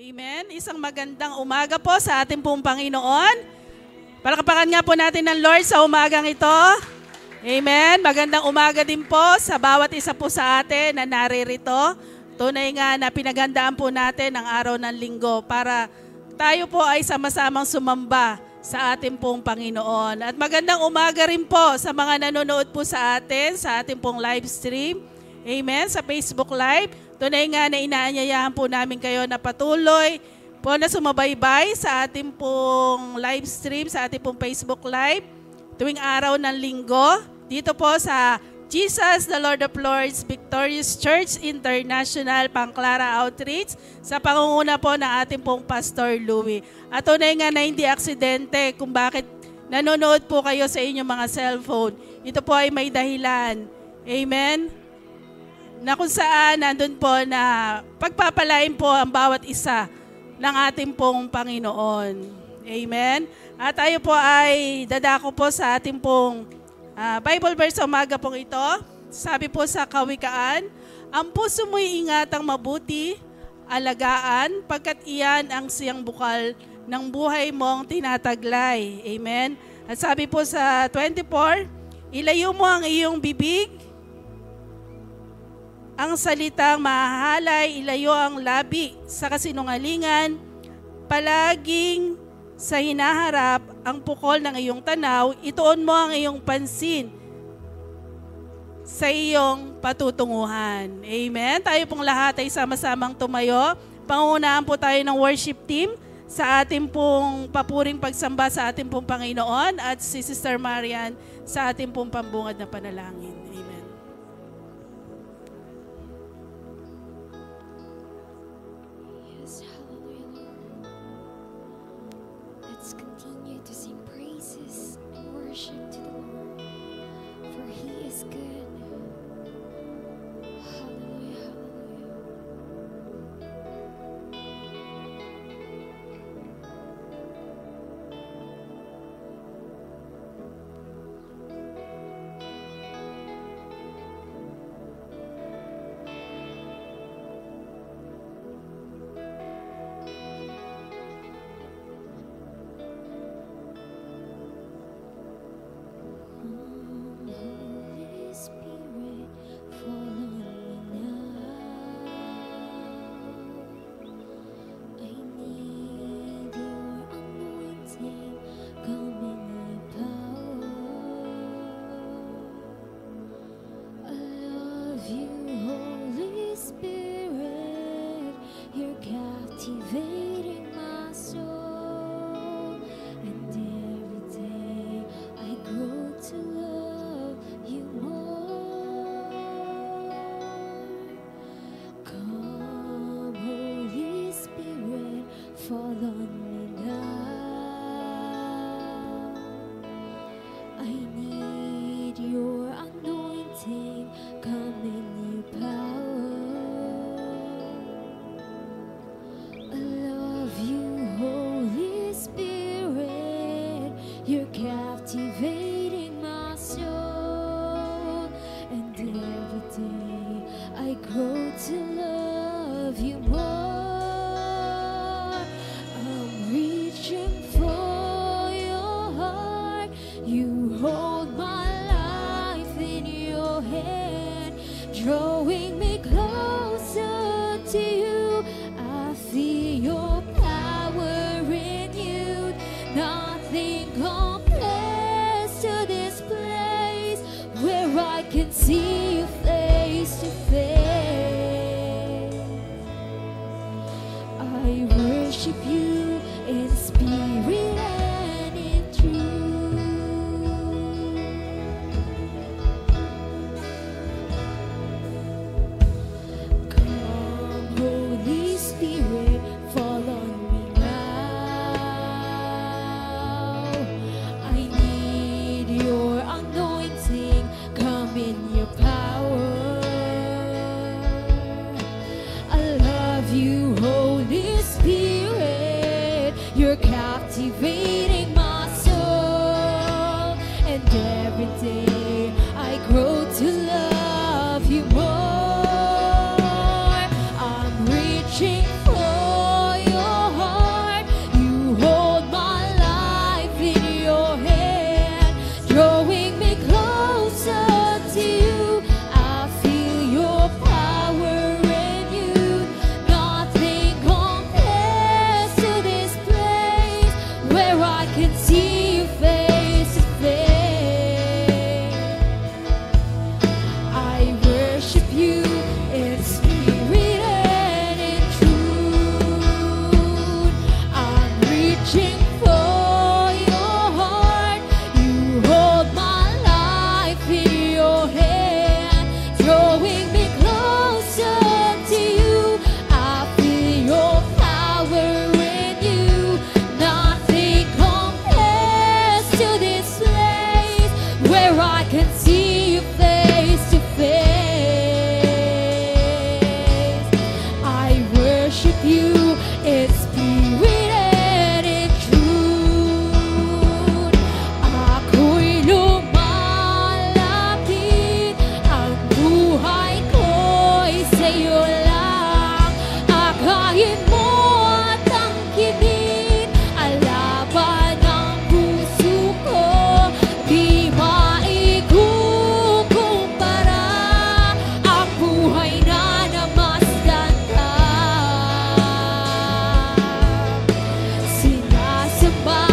Amen. Isang magandang umaga po sa ating pong Panginoon. Palakpakan nga po natin ng Lord sa umagang ito. Amen. Magandang umaga din po sa bawat isa po sa atin na naririto. Tunay nga na pinagandaan po natin ang araw ng linggo para tayo po ay sama-samang sumamba sa ating pong Panginoon. At magandang umaga rin po sa mga nanonood po sa atin, sa ating pong live stream. Amen. Sa Facebook Live. Tunay nga na inaanyayahan po namin kayo na patuloy po na sumabaybay sa ating pong live stream, sa ating pong Facebook Live tuwing araw ng linggo. Dito po sa Jesus, the Lord of Lords, Victorious Church International, Pangclara Outreach, sa pangunguna po ng ating pong Pastor Louie. At tunay nga na hindi aksidente kung bakit nanonood po kayo sa inyong mga cellphone. Ito po ay may dahilan. Amen? Na kung saan nandun po na pagpapalain po ang bawat isa ng ating pong Panginoon. Amen? At tayo po ay dadako po sa ating pong Bible verse sa umaga pong ito. Sabi po sa Kawikaan, ang puso mo'y ingatang mabuti, alagaan, pagkat iyan ang siyang bukal ng buhay mong tinataglay. Amen? At sabi po sa 24, ilayo mo ang iyong bibig, ang salitang mahahalay, ilayo ang labi sa kasinungalingan, palaging sa hinaharap ang pukol ng iyong tanaw, ituon mo ang iyong pansin sa iyong patutunguhan. Amen? Tayo pong lahat ay sama-samang tumayo. Pangunaan po tayo ng worship team sa ating pong papuring pagsamba sa ating pong Panginoon at si Sister Marian sa ating pong pambungad na panalangin. Amen. Yes, hallelujah, Lord. Let's continue to sing praises and worship to the Lord, for He is good. Hallelujah, hallelujah. Holy Spirit, fall on me now. I need your anointing, come in your power. I love you, Holy Spirit, you're captivating my soul, and every day I grow to love you more. Come, Holy Spirit, fall on me now. I need your anointing, come in your power. I love you, Holy Spirit, you're captivating my soul, and every day I grow to love you more. I'm reaching for your heart, you hold my life in your hand, drawing me closer to you. I feel your power in you, nothing compares to this place where I can see you face to face. I worship you in spirit and in truth. Come, Holy Spirit, fall on me now. I need your anointing, come in your power. I love you, Holy Spirit, you're captivating reaching for your heart. You hold my life in your hand, drawing me closer to you. I feel your power in you. Nothing compares to this place where I can see you face to face. I worship you in spirit and in truth. Ako'y lumalapit, ang buhay ko'y sa'yo lang. Akayin mo at angkinin ang laban ng puso ko. Di maikukumpara ang buhay na namasdan ka. Sinasamba,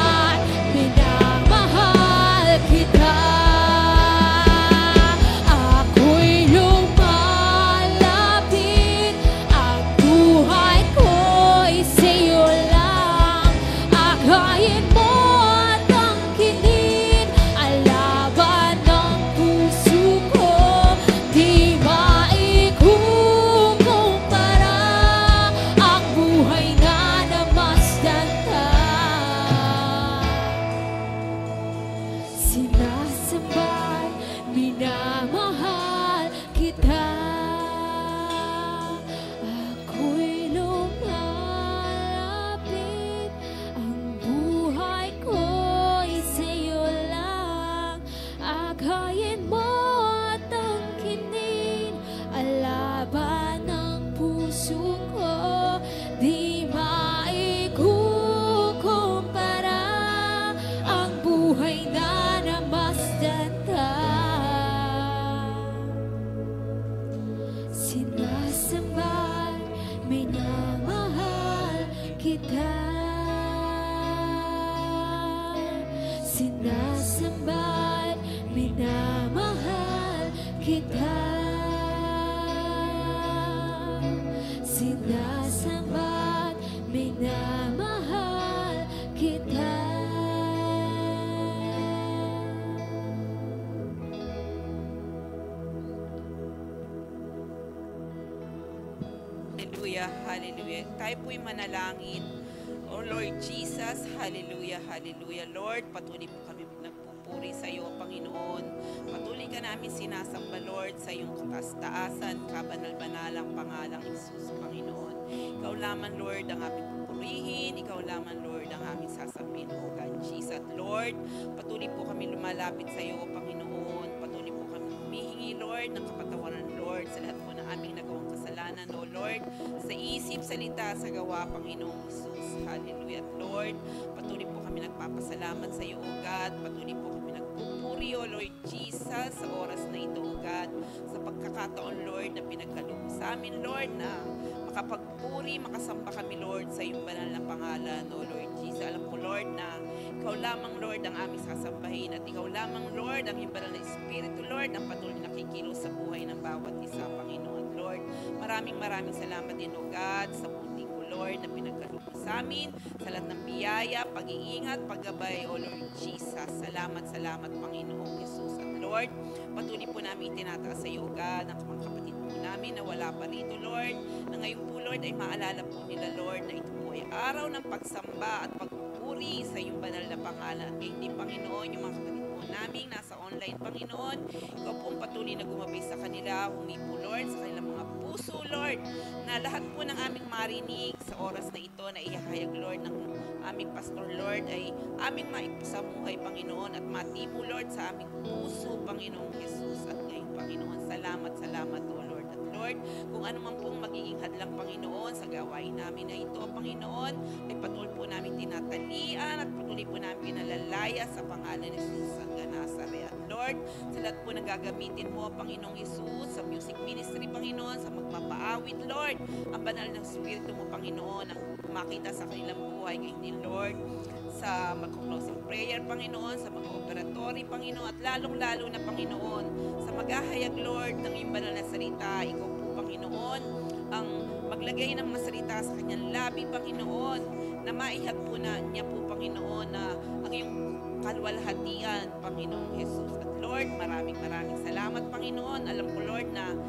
minamahal kita. Ako'y lumalapit, ang buhay ko'y sa'yo lang. Akayin mo at angkinin ang laban ng puso ko. Di maikukumpara ang buhay na namasdan ka. Sinasamba, minamahal kita. Ako'y lumalapit, ang buhay ko'y sa'yo lang. Akayin mo at angkinin ang laban ng puso ko. Di maikukumpara ang buhay na namasdan ka. Sinasamba, minamahal kita. Sinasamba, minamahal kita. Sinasamba, minamahal kita. Hallelujah, hallelujah. Tayo po'y manalangin. Oh Lord Jesus, hallelujah, hallelujah. Lord, patuloy po kami nagpupuri sa iyo, Panginoon. Patuloy ka namin sinasamba, Lord, sa iyong katastaasan, kabanal-banalang pangalang Jesus, Panginoon. Ikaw lamang, Lord, ang aming pupurihin. Ikaw lamang, Lord, ang aming sasabihin, O God, Jesus. Lord, patuloy po kami lumalapit sa iyo, Panginoon. Patuloy po kami humihingi, Lord, ng kapatawaran, Lord, sa lahat po ng aming nagawang kasalanan, O Lord, sa isip, salita, sa gawa, Panginoong Jesus. Hallelujah. At Lord, patuloy po kami nagpapasalamat sa iyo, O God. Patuloy po kami nagpupuri, O Lord Jesus, sa oras na ito, O God. Sa pagkakataon, Lord, na pinagkaloob sa amin, Lord, na makapagpuri, makasamba kami, Lord, sa iyong banal na pangalan, O Lord Jesus. Alam ko, Lord, na ikaw lamang, Lord, ang aming sasambahin at ikaw lamang, Lord, ang iyong banal na Espiritu, Lord, ang patuloy nakikilos sa buhay ng bawat isa, Panginoon, Lord. Maraming salamat din, O God, sa puting ko, Lord, na pinagkaloob mo sa amin, sa lahat ng biyaya, pag-iingat, paggabay, O Lord Jesus. Salamat, Panginoong Jesus. At Lord, patuloy po namin itinataas sa iyo, O God, ang mga kapatid po namin na wala pa rito, Lord, na ngayon po, Lord, ay maalala po nila, Lord, na ito po ay araw ng pagsamba at pagpupuri sa iyong banal na pangalan. At ngayon din, Panginoon, yung mga kapatid po namin nasa online, Panginoon, ikaw po ang patuloy na gumabay sa kanila, humipo, Lord, sa kanilang mga puso, Lord, na lahat po ng aming marinig sa oras na ito na ihahayag, Lord, ng aming pastor, Lord, ay aming maipasamuhay, Panginoon, at matibo, Lord, sa aming puso, Panginoong Jesus. At ngayon, Panginoon, salamat, O Lord. At Lord, kung ano man pong magiging hadlang, Panginoon, sa gawain namin na ito, Panginoon, ay patuloy po namin tinatalian at patuloy po namin pinalalaya sa pangalan ni Jesus ang Nazaret. Lord, sa lahat po ng gagamitin mo, Panginoong Jesus, sa music ministry, Panginoon, sa magpapaawit, Lord, ang banal ng Espiritu mo, Panginoon, ang makita sa kanilang buhay ngayon din, Lord, sa mag-closing prayer, Panginoon, sa mag-operatory, Panginoon, at lalong-lalo na, Panginoon, sa maghahayag, Lord, ng iyong banal na salita. Ikaw po, Panginoon, ang maglagay ng masalita sa kanyang labi, Panginoon, na maihag po na niya po, Panginoon, na ang iyong kalwalhatian, Panginoong Jesus. At Lord, maraming salamat, Panginoon. Alam ko, Lord, na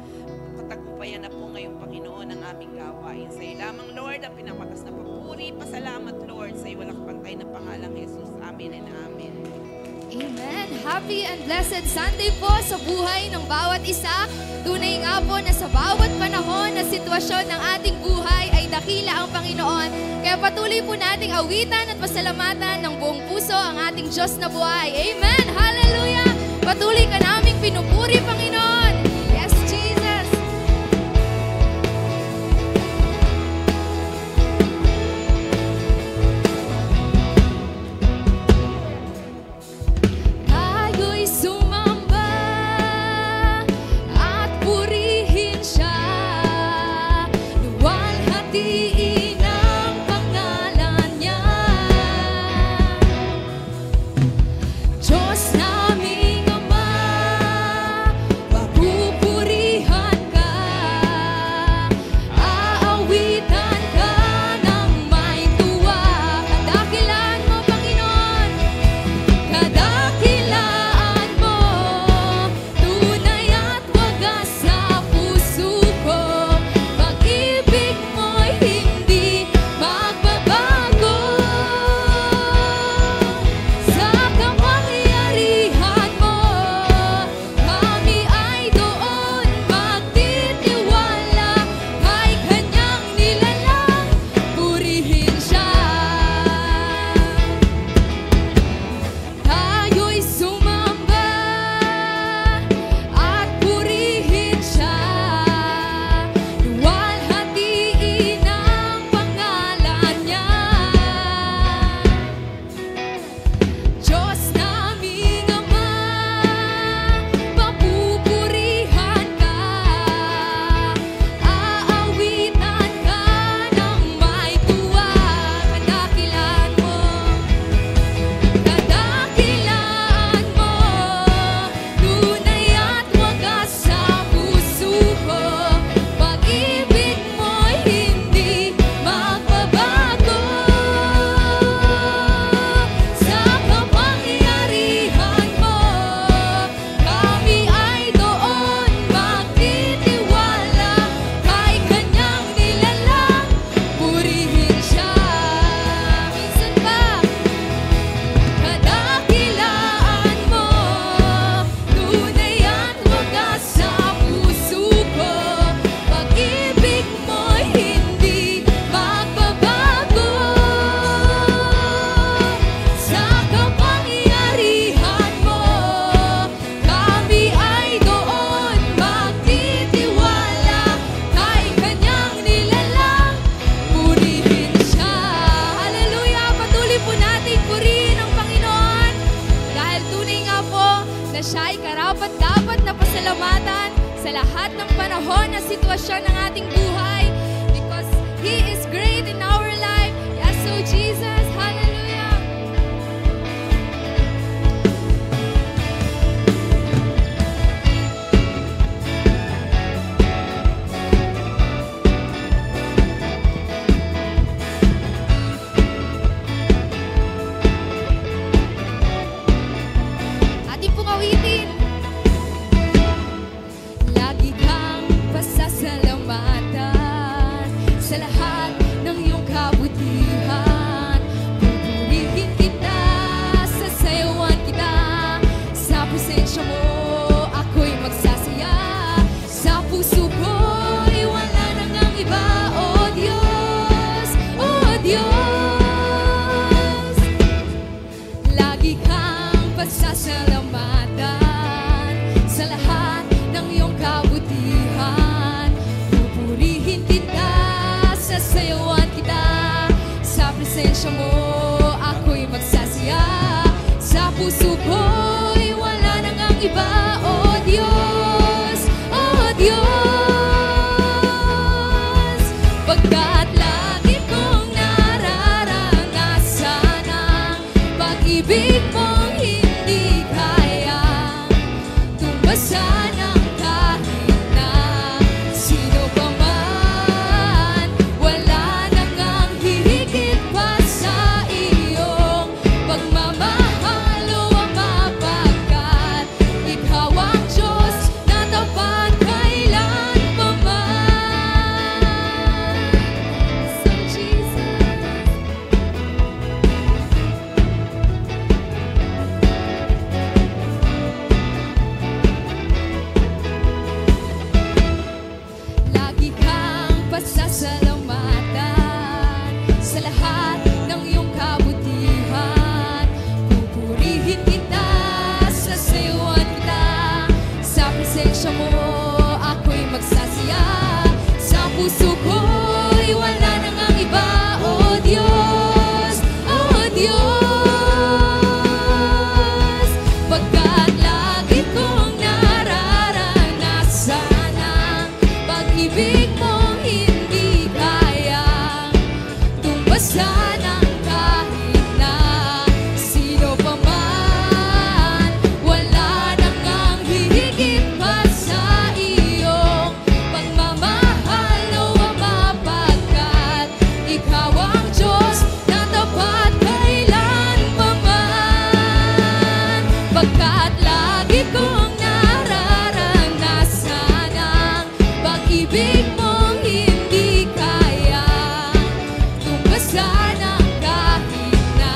katagumpayan na po ngayong Panginoon ang aming gawain. Sa iyo lamang, Lord, ang pinamakas na papuri, pasalamat, Lord, sa iyo walang pantay na pangalang Jesus. Amen and amen. Amen. Happy and blessed Sunday po sa buhay ng bawat isa. Tunay nga po na sa bawat panahon na sitwasyon ng ating buhay ay dakila ang Panginoon. Kaya patuloy po nating awitan at pasalamatan ng buong puso ang ating Diyos na buhay. Amen. Hallelujah. Patuloy ka naming pinupuri, Panginoon. Yes, Jesus. Tayo'y sumamba at purihin siya. Luwalhatiin ang pangalan niya. Diyos naming Ama, papupurihan ka. Aawitan ka ng may tuwa. Kadakilaan mo, Panginoon. Kadakilaan mo, tunay at wagas sa puso ko. Pag-ibig mo'y hindi magbabago. Sa kapangyarihan mo, kami ay doon magtitiwala. Kay kanyang nilalang, purihin siya. Tayo'y sumamba at purihin siya. Luwalhatiin ang pangalan niya. Diyos naming Ama, papupurihan ka. Aawitan ka ng may tuwa. Kadakilaan mo, kadakilaan mo, tunay at wagas sa puso ko. Pag-ibig mo'y hindi magbabago. Sa kapangyarihan mo, kami ay doon magtitiwala. Kay kanyang nilalang, purihin siya. Minsan pa, kadakilaan mo, tunay at wagas sa puso ko. Pag-ibig mo'y hindi magbabago. Sa kapangyarihan mo, kami ay doon magtitiwala. Kay kanyang nilalang, purihin siya. Hallelujah! Patuloy po natin purihin ang Panginoon. Dahil tunay nga po na siya ay karapat-dapat na pasalamatan sa lahat ng panahon na sitwasyon ng ating buhay. Because He is great in our life. Yes, so Jesus, hallelujah! Ating pong awitin. Lagi kang pasasalamatan sa lahat ng iyong kabutihan. Pupurihin kita, sasayawan kita. Sa presensya mo, ako'y magsasaya. Sa puso ko'y wala nang ang iba, O Diyos, O Diyos. Lagi kang pasasalamatan sa lahat ng iyong kabutihan. Pupurihin kita, sasayawan kita. Sa presensya mo, ako'y magsasaya. Sa puso ko'y wala nang ang iba, O Diyos, O Diyos. Pagkat lagi kong nararanasan ang pag-ibig mong hindi kayang tumbasan ng kahit na sino pa man. tumbasan ng kahit na sino pa man. Wala nang ang hihigit pa sa iyong pagmamahal, O Ama, pagkat ikaw ang Diyos na tapat kailanpaman. Pagkat lagi kong nararanasan ang pag-ibig mong hindi kaya tumbasan ng kahit na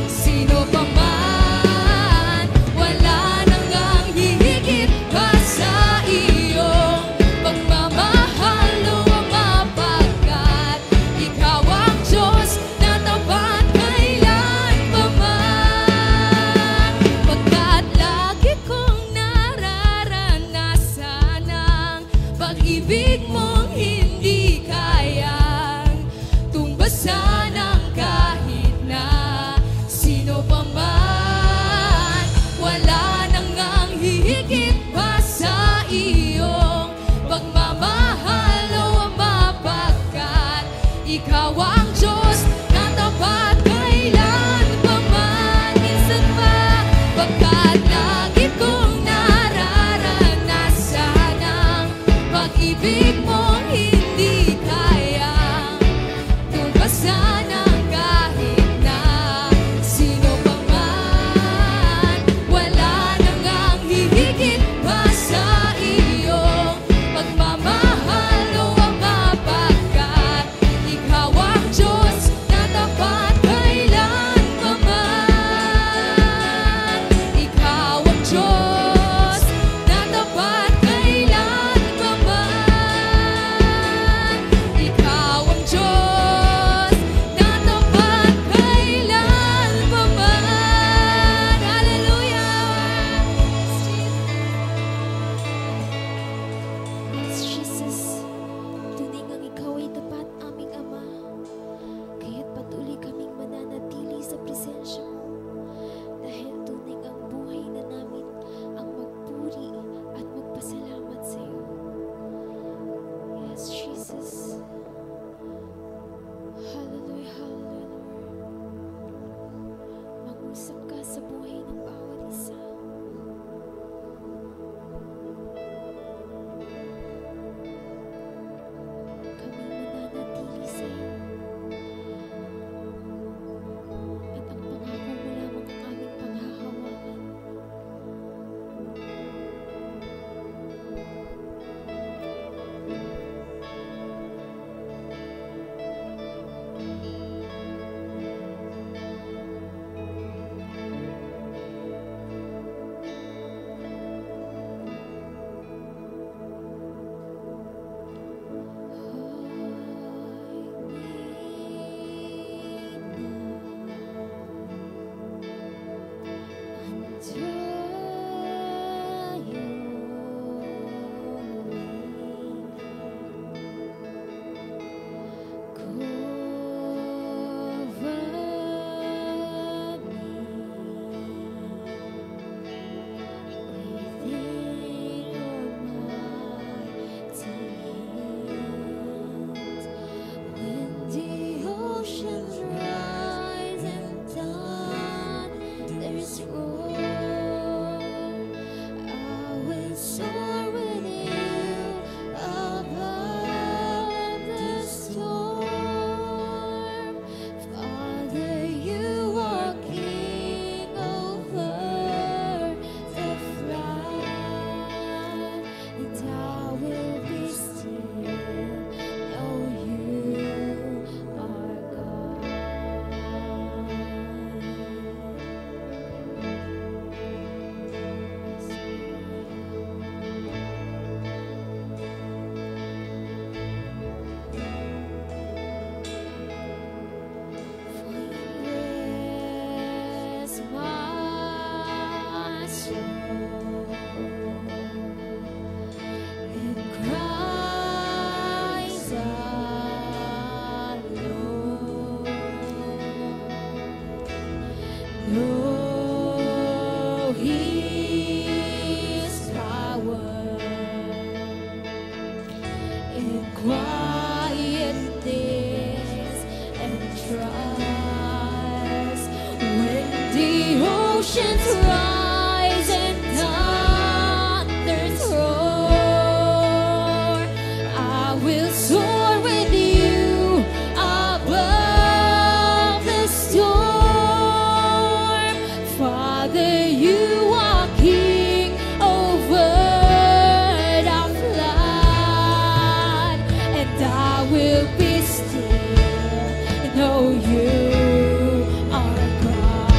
sino pa man. Wala nang ang hihigit pa sa iyong pagmamahal, O Ama, pagkat ikaw ang Diyos na tapat kailanpaman. Pagkat lagi kong nararanasan ang pag-ibig mong hindi kayang tumbasan ng kahit na sino pa man. Wala nang ang hihigit pa sa iyong pagmamahal, O Ama, pagkat ikaw ang Diyos na tapat kailanpaman. Minsan pa, pagkat lagi kong nararanasan ang pag-ibig mong hindi kayang tumbasan trials. When the oceans rise and thunders roar, I will soar with you above the storm. Father, you are King over the flood, and I will be still and know you are God.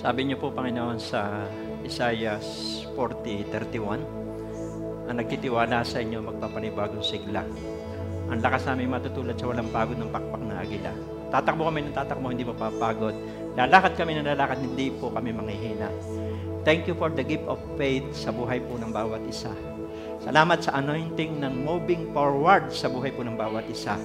Sabi niyo po, Panginoon, sa Isaiah 40:31, ang nagtitiwala sa inyo magpapanibagong sigla. Ang lakas namin matutulad sa walang pagod ng pakpak na agila. Tatakbo kami ng tatakbo, hindi mapapagod. Lalakad kami ng lalakad, hindi po kami manghihina. Thank you for the gift of faith sa buhay po ng bawat isa. Salamat sa anointing ng moving forward sa buhay po ng bawat isa.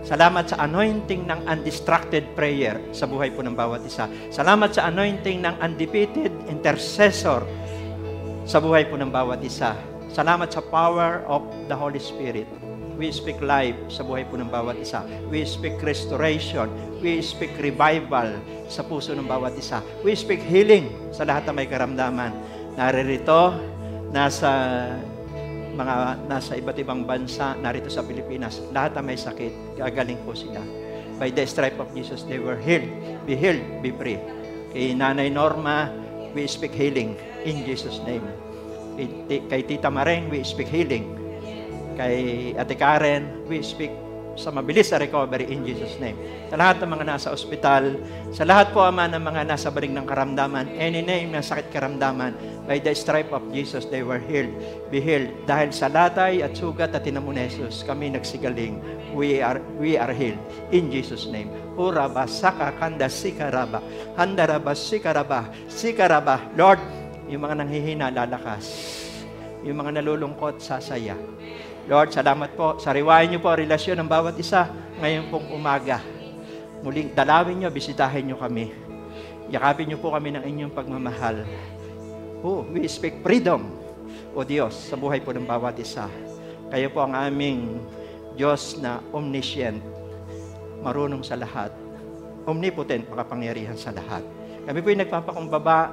Salamat sa anointing ng undistracted prayer sa buhay po ng bawat isa. Salamat sa anointing ng undefeated intercessor sa buhay po ng bawat isa. Salamat sa power of the Holy Spirit. We speak life sa buhay po ng bawat isa. We speak restoration. We speak revival sa puso ng bawat isa. We speak healing sa lahat ng may karamdaman. Naririto, nasa iba't ibang bansa, narito sa Pilipinas, lahat ng may sakit, gagaling po sila. By the stripe of Jesus, they were healed. Be healed, be free. Kay Nanay Norma, we speak healing in Jesus' name. Kay Tita Mareng, we speak healing. Kay Ate Karen, we speak sa mabilis na recovery in Jesus' name. Sa lahat ng mga nasa ospital, sa lahat po, Ama, ng mga nasa baling ng karamdaman, any name na sakit karamdaman, by the stripe of Jesus, they were healed. Be healed. Dahil sa latay at sugat at tinamo ni Jesus, kami nagsigaling. We are healed. In Jesus' name. Uraba, saka, kanda, sikaraba. Handaraba, sikaraba. Lord, yung mga nanghihina, lalakas. Yung mga nalulungkot, sasaya. Lord, salamat po. Sariwain niyo po ang relasyon ng bawat isa ngayon pong umaga. Muling dalawin niyo, bisitahin niyo kami. Yakapin niyo po kami ng inyong pagmamahal. We speak freedom, O Diyos, sa buhay po ng bawat isa. Kayo po ang aming Diyos na omniscient, marunong sa lahat, omnipotent, makapangyarihan sa lahat. Kami po yung nagpapakumbaba,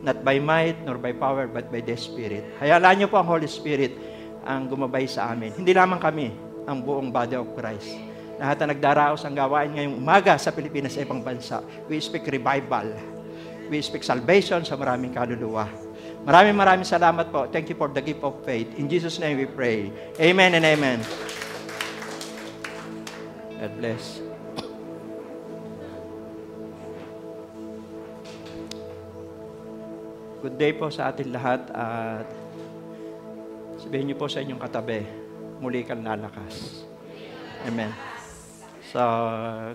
not by might nor by power, but by the Spirit. Hayalaan niyo po ang Holy Spirit ang gumabay sa amin. Hindi lamang kami, ang buong body of Christ. Lahat na nagdaraos ang gawain ngayong umaga sa Pilipinas sa ibang bansa. We speak revival. We speak salvation sa maraming kaluluwa. Maraming salamat po. Thank you for the gift of faith. In Jesus' name we pray. Amen and amen. God bless. Good day po sa ating lahat at sabihin niyo po sa inyong katabi, muli kang lalakas. Amen. So,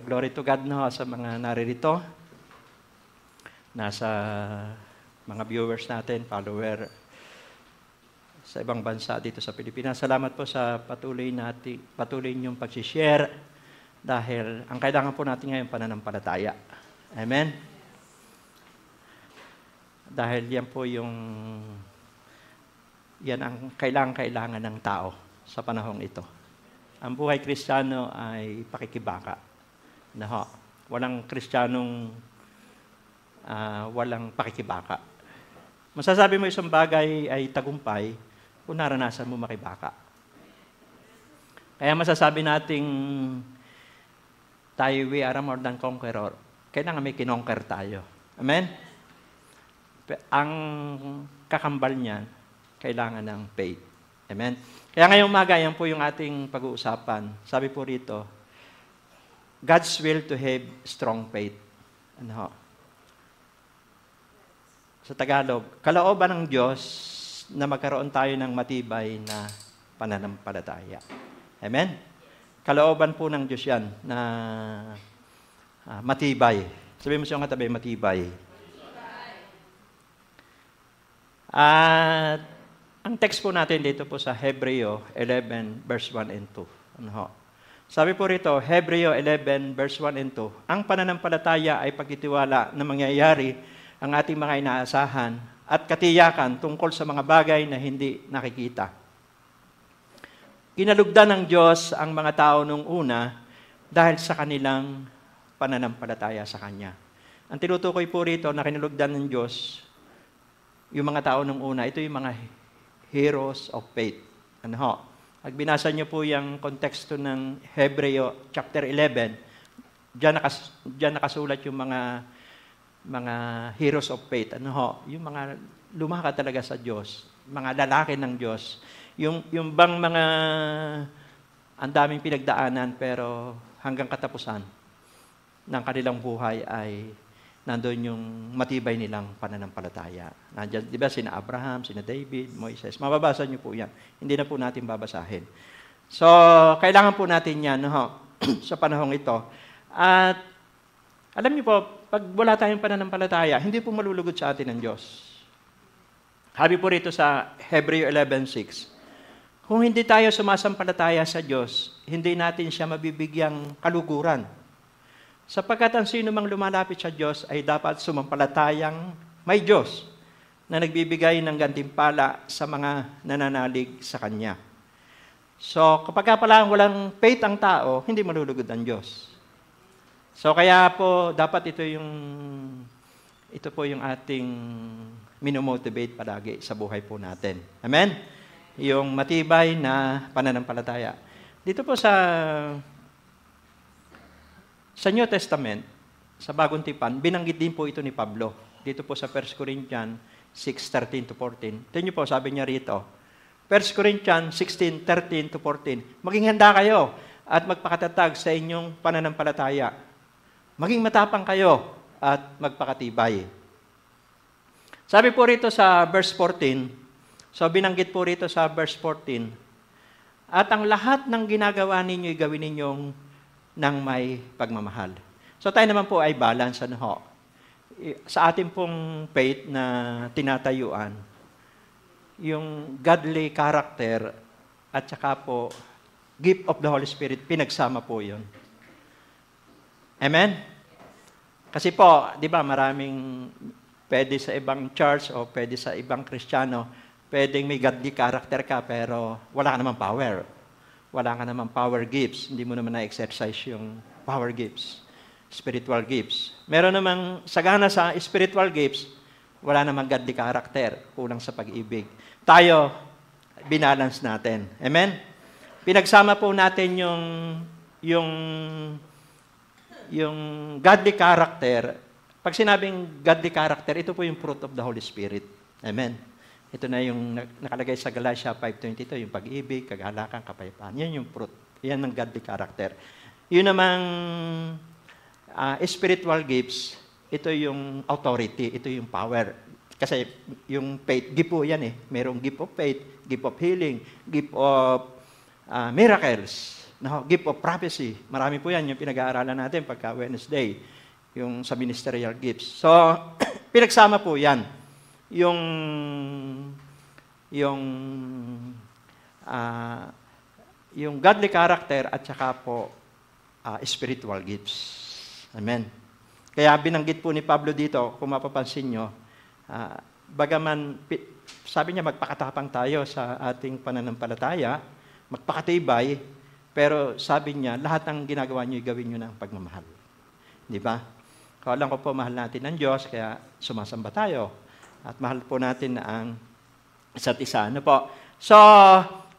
glory to God no, sa mga naririto, nasa mga viewers natin, follower sa ibang bansa dito sa Pilipinas. Salamat po sa patuloy niyong pag-share dahil ang kailangan po natin ngayon pananampalataya. Amen. Dahil yan po yan ang kailangan ng tao sa panahong ito. Ang buhay Kristiyano ay pakikibaka. Walang Kristiyanong walang pakikibaka. Masasabi mo isang bagay ay tagumpay kung naranasan mo makibaka. Kaya masasabi nating tayo, we are more than conqueror. Kailangan may kinonquer tayo. Amen? Ang kakambal niyan, kailangan ng faith. Amen? Kaya ngayong umaga, yan po yung ating pag-uusapan. Sabi po rito, God's will to have strong faith. Sa Tagalog, kalooban ng Diyos na magkaroon tayo ng matibay na pananampalataya. Amen? Kalooban po ng Diyos yan na matibay. Sabihin mo siyang katabi, matibay. At ang text po natin dito po sa Hebreo 11 verse 1 and 2. Sabi po rito, Hebreo 11 verse 1 and 2, ang pananampalataya ay pagtitiwala na mangyayari ang ating mga inaasahan at katiyakan tungkol sa mga bagay na hindi nakikita. Kinalugdan ng Diyos ang mga tao nung una dahil sa kanilang pananampalataya sa Kanya. Ang tinutukoy po rito na kinalugdan ng Diyos yung mga tao nung una, ito yung mga heroes of faith. Pag binasa niyo po yung konteksto ng Hebreo chapter 11, diyan nakasulat yung mga heroes of faith. Yung mga lumakad talaga sa Diyos, mga lalaki ng Diyos. Yung bang mga ang daming pinagdaanan pero hanggang katapusan ng kanilang buhay ay nandun yung matibay nilang pananampalataya. Nandiyan, di ba, sina Abraham, sina David, Moises. Mababasa niyo po yan. Hindi na po natin babasahin. So, kailangan po natin yan sa panahong ito. At alam niyo po, pag wala tayong pananampalataya, hindi po malulugod sa atin ng Diyos. Sabi po rito sa Hebreo 11:6, kung hindi tayo sumasampalataya sa Diyos, hindi natin siya mabibigyang kaluguran. Sapagkat ang sino mang lumalapit sa Diyos ay dapat sumampalatayang may Diyos na nagbibigay ng gantimpala sa mga nananalig sa Kanya. So, kapag pala walang faith ang tao, hindi malulugod ang Diyos. So, kaya po, dapat ito po yung ating minomotivate palagi sa buhay po natin. Amen? Yung matibay na pananampalataya. Dito po sa New Testament, sa Bagong Tipan, binanggit din po ito ni Pablo. Dito po sa 1 Corinthians 6:13-14. Tingnan niyo po, sabi niya rito, 1 Corinthians 16:13-14, maging handa kayo at magpakatatag sa inyong pananampalataya. Maging matapang kayo at magpakatibay. Sabi po rito sa verse 14, so binanggit po rito sa verse 14, at ang lahat ng ginagawa ninyo, gawin ninyong ng may pagmamahal. So tayo naman po ay balance. Sa ating pong faith na tinatayuan, yung godly character at saka po gift of the Holy Spirit, pinagsama po yun. Amen? Kasi po, di ba, maraming pwede sa ibang church o pwede sa ibang Kristiyano, pwedeng may godly character ka pero wala ka namang power. Wala ka namang power gifts. Hindi mo naman na-exercise yung power gifts, spiritual gifts. Meron namang sagana sa spiritual gifts, wala namang godly character, kulang sa pag-ibig. Tayo, binalance natin. Amen? Pinagsama po natin yung godly character. Pag sinabing godly character, ito po yung fruit of the Holy Spirit. Amen? Ito na yung nakalagay sa Galatia 5:22, yung pag-ibig, kagalakan, kapayapaan. Yan yung fruit. Yan ang godly character. Yun namang spiritual gifts, ito yung authority, ito yung power. Kasi yung faith, gift po yan eh. Merong gift of faith, gift of healing, gift of miracles, gift of prophecy. Marami po yan yung pinag-aaralan natin pagka Wednesday, yung sa ministerial gifts. So, pinagsama po yan. Yung godly character at saka po spiritual gifts. Amen. Kaya binanggit po ni Pablo dito, kung mapapansin nyo, bagaman, sabi niya magpakatapang tayo sa ating pananampalataya, magpakatibay, pero sabi niya, lahat ng ginagawa niyo, gawin niyo ng pagmamahal. Di ba? Alam ko po, mahal natin ng Diyos, kaya sumasamba tayo. At mahal po natin ang isa't isa. Ano po? So,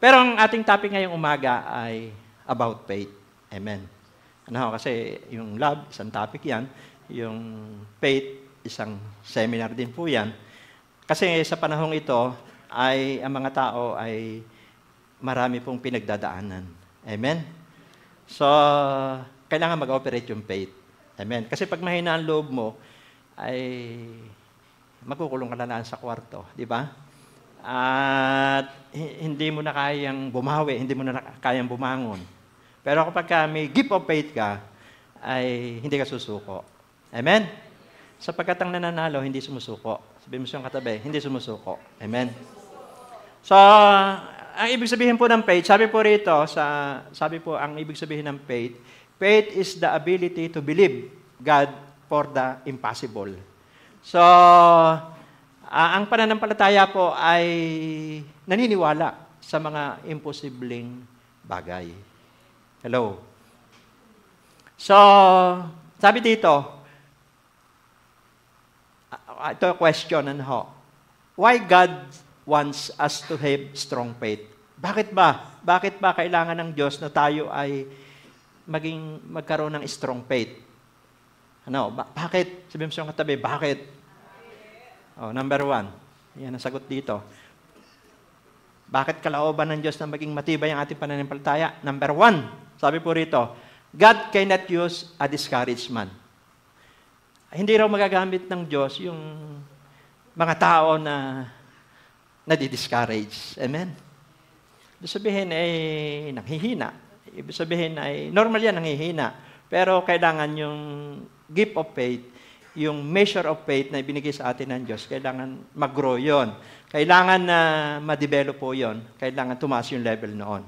pero ang ating topic ngayong umaga ay about faith. Amen. Kasi yung love, isang topic yan. Yung faith, isang seminar din po yan. Kasi sa panahong ito, ay ang mga tao ay marami pong pinagdadaanan. Amen? So, kailangan mag-operate yung faith. Amen? Kasi pag mahina ang loob mo, ay magkukulong ka na lang sa kwarto, di ba? At hindi mo na kayang bumawi, hindi mo na kayang bumangon. Pero kapag may gift of faith ka, ay hindi ka susuko. Amen? Sapagkat ang nananalo, hindi sumusuko. Sabi mo siyang katabi, hindi sumusuko. Amen? So, ang ibig sabihin po ng faith, sabi po ang ibig sabihin ng faith, faith is the ability to believe God for the impossible. So, ang pananampalataya po ay naniniwala sa mga imposibleng bagay. Hello? So, sabi dito, ito question, why God wants us to have strong faith? Bakit ba? Bakit ba kailangan ng Diyos na tayo ay magkaroon ng strong faith? Bakit? Sabi mo siyang katabi, bakit? Number 1. Yan ang sagot dito. Bakit kalooban ng Diyos na maging matibay ang ating pananampalataya? Number 1. Sabi po rito, God cannot use a discouraged man. hindi raw magagamit ng Diyos yung mga tao na nadi-discourage. Amen? Ibig sabihin ay nanghihina. Ibig sabihin ay, normal yan, nanghihina. Pero kailangan yung gift of faith, yung measure of faith na ibinigay sa atin ng Diyos, kailangan mag-grow yun. Kailangan na ma-develop po yun. Kailangan tumaas yung level noon.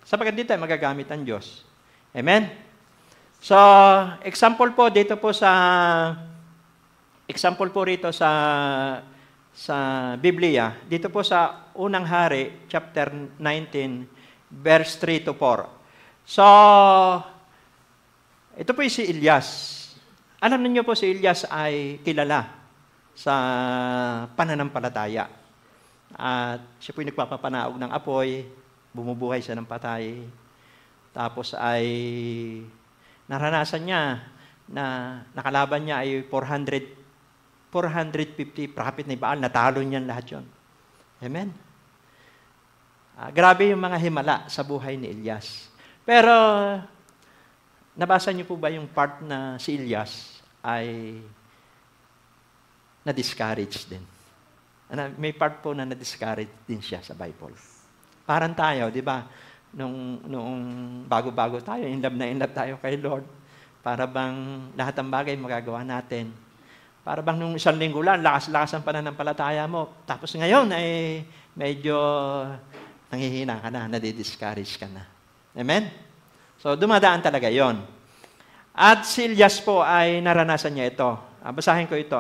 Sapagkat dito ay magagamit ang Diyos. Amen? So, example po rito sa Biblia, dito po sa Unang Hari, chapter 19, verse 3 to 4. So, ito po si Elias. Alam niyo po si Elias ay kilala sa pananampalataya. At siya po yung nagpapapanaog ng apoy, bumubuhay siya ng patay. Tapos ay naranasan niya na nakalaban niya ay 450 prophet ni Baal, natalo niyan lahat yun. Amen? Grabe yung mga himala sa buhay ni Elias. Pero, nabasa niyo po ba yung part na si Elias ay na-discourage din? May part po na na-discourage din siya sa Bible. Parang tayo, di ba? Noong bago-bago tayo, in love tayo kay Lord. Para bang lahat ng bagay magagawa natin. Para bang nung isang linggo lang, lakas-lakas ang pananampalataya mo. Tapos ngayon ay medyo nanghihina ka na, nadi-discourage ka na. Amen? So, dumadaan talaga yon. At si Elias po ay naranasan niya ito. Basahin ko ito.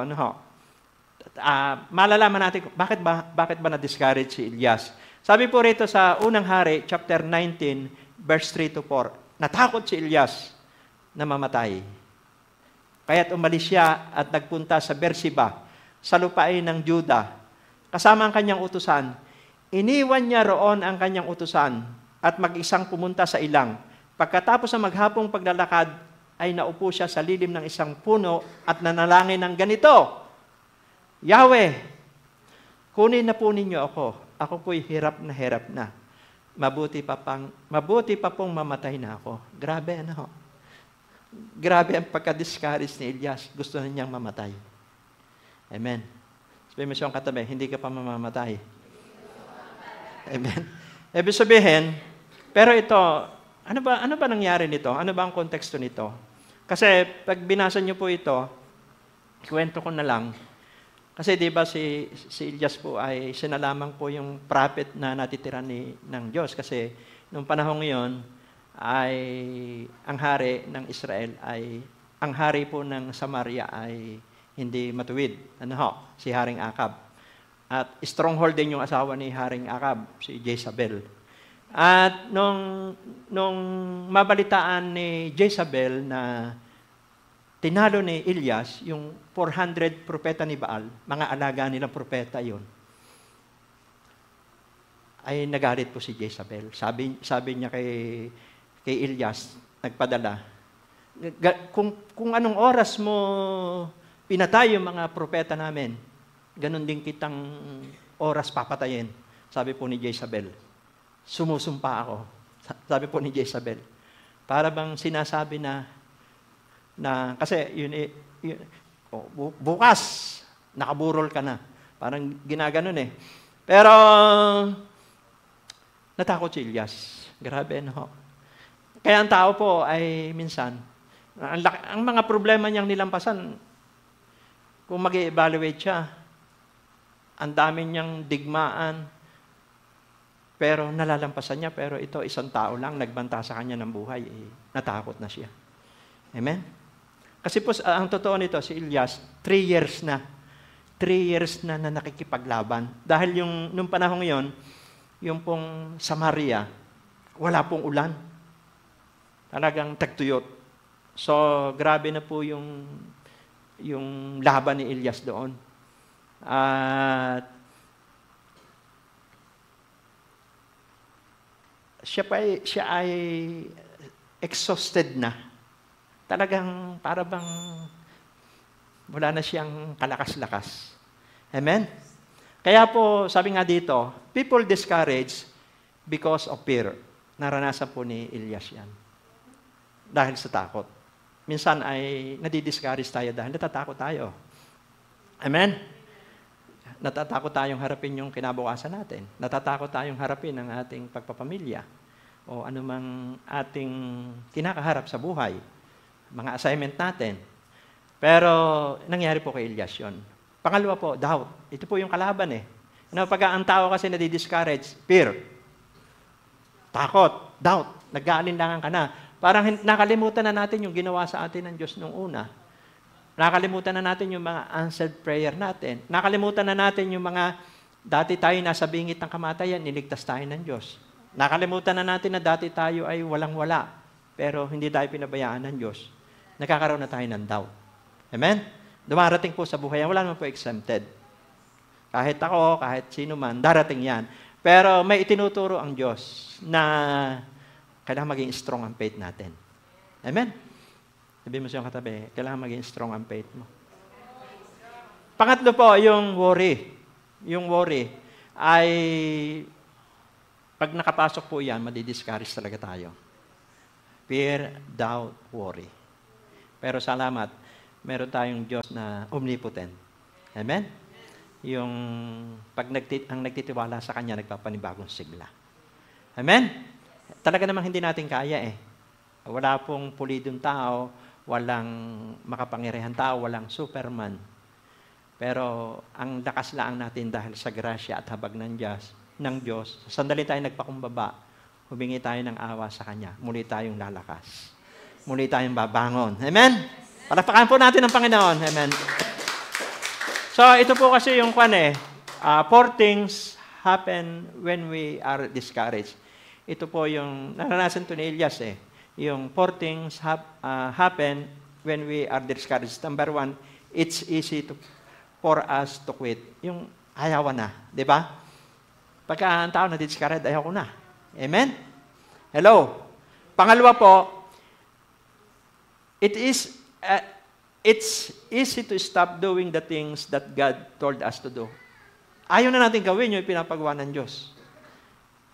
Malalaman natin bakit ba na-discourage si Elias. Sabi po rito sa Unang Hari, chapter 19, verse 3 to 4. Natakot si Elias na mamatay. Kaya't umalis siya at nagpunta sa Beersheba, sa lupain ng Juda. Kasama ang kanyang utusan. Iniwan niya roon ang kanyang utusan at mag-isang pumunta sa ilang. Pagkatapos ng maghapong paglalakad, ay naupo siya sa lilim ng isang puno at nanalangin ng ganito, Yahweh, kunin na po ninyo ako. Ako po'y hirap na. Mabuti pa pong mamatay na ako. Grabe, Grabe ang pagka-discourage ni Elias. Gusto na niyang mamatay. Amen. Sabi mo siyang katabi, hindi ka pa mamamatay. Amen. Ibig sabihin, pero ito, ano ba nangyari nito? Ano ba ang konteksto nito? Kasi pag binasa niyo po ito, kwento ko na lang. Kasi di ba si Elias po ay sinalamang po yung prophet na natitira ng Diyos. Kasi nung panahon ngayon, ay ang hari ng Israel ang hari po ng Samaria ay hindi matuwid. Si Haring Akab. At stronghold din yung asawa ni Haring Akab, si Jezabel. At nung mabalitaan ni Jezabel na tinalo ni Elias, yung 400 propeta ni Baal, mga alaga nilang propeta yon, ay nagalit po si Jezabel. Sabi niya kay Elias, nagpadala, kung anong oras mo pinatay yung mga propeta namin, ganun din kitang oras papatayin. Sabi po ni Jezabel. Sumusumpa ako. Sabi po ni Jezabel. Para bang sinasabi na kasi bukas, nakaburol ka na. Parang ginaganon eh. Pero, natakot si Elias. Grabe, Kaya ang tao po ay minsan, ang mga problema niyang nilampasan, kung mag-evaluate siya, ang dami niyang digmaan, pero nalalampasan niya, pero ito, isang tao lang, nagbanta sa kanya ng buhay, natakot na siya. Amen? Kasi po, ang totoo nito, si Elias, 3 years na. 3 years na nakikipaglaban. Dahil nung panahon ngayon, yung pong Samaria, wala pong ulan. Talagang tagtuyot. So, grabe na po yung laban ni Elias doon. At siya ay exhausted na. Talagang para bang wala na siyang kalakas-lakas. Amen? Kaya po, sabi nga dito, people discourage because of fear. Naranasan po ni Elias yan. Dahil sa takot. minsan ay nadidiscourage tayo dahil natatakot tayo. Amen? Natatakot tayong harapin yung kinabukasan natin. Natatakot tayong harapin ang ating pagpapamilya o anumang ating kinakaharap sa buhay, mga assignment natin. Pero nangyari po kay Elias yun. Pangalawa po, doubt. Ito po yung kalaban eh. Pag ang tao kasi nadidiscourage, fear, takot, doubt, nag-aalinlangan ka na. Parang nakalimutan na natin yung ginawa sa atin ng Diyos nung una. Nakalimutan na natin yung mga answered prayer natin. Nakalimutan na natin yung mga dati tayo nasa bingit ng kamatayan, niligtas tayo ng Diyos. Nakalimutan na natin na dati tayo ay walang-wala, pero hindi tayo pinabayaan ng Diyos. Nakakaroon na tayo ng doubt. Amen? Dumarating po sa buhay yan, wala naman po exempted. Kahit ako, kahit sino man, darating yan. Pero may itinuturo ang Diyos na kailangan maging strong ang faith natin. Amen? Sabi mo siyang katabi, kailangan maging strong ang faith mo. Pangatlo po, yung worry. Yung worry ay, pag nakapasok po yan, madidiscourage talaga tayo. Fear, doubt, worry. Pero salamat, meron tayong Diyos na omnipotent. Amen? Yung pag ang nagtitiwala sa Kanya, nagpapanibagong sigla. Amen? Talaga namang hindi natin kaya eh. Wala pong pulidong tao, walang makapangyarihan tao, walang Superman. Pero ang lakas lang natin dahil sa grasya at habag ng Diyos, sandali tayo nagpakumbaba, humingi tayo ng awa sa Kanya, muli tayong lalakas. Muli tayong babangon. Amen? Palakpakan po natin ang Panginoon. Amen. So, ito po kasi yung four things happen when we are discouraged. Ito po yung naranasan to ni Elias eh. Yung four things happen when we are discouraged. Number one, it's easy for us to quit. Yung ayaw na, di ba? Pagka ang tao na-discouraged, ayaw ko na. Amen? Hello? Pangalawa po, it's easy to stop doing the things that God told us to do. Ayaw na natin gawin yung pinapagawa ng Diyos.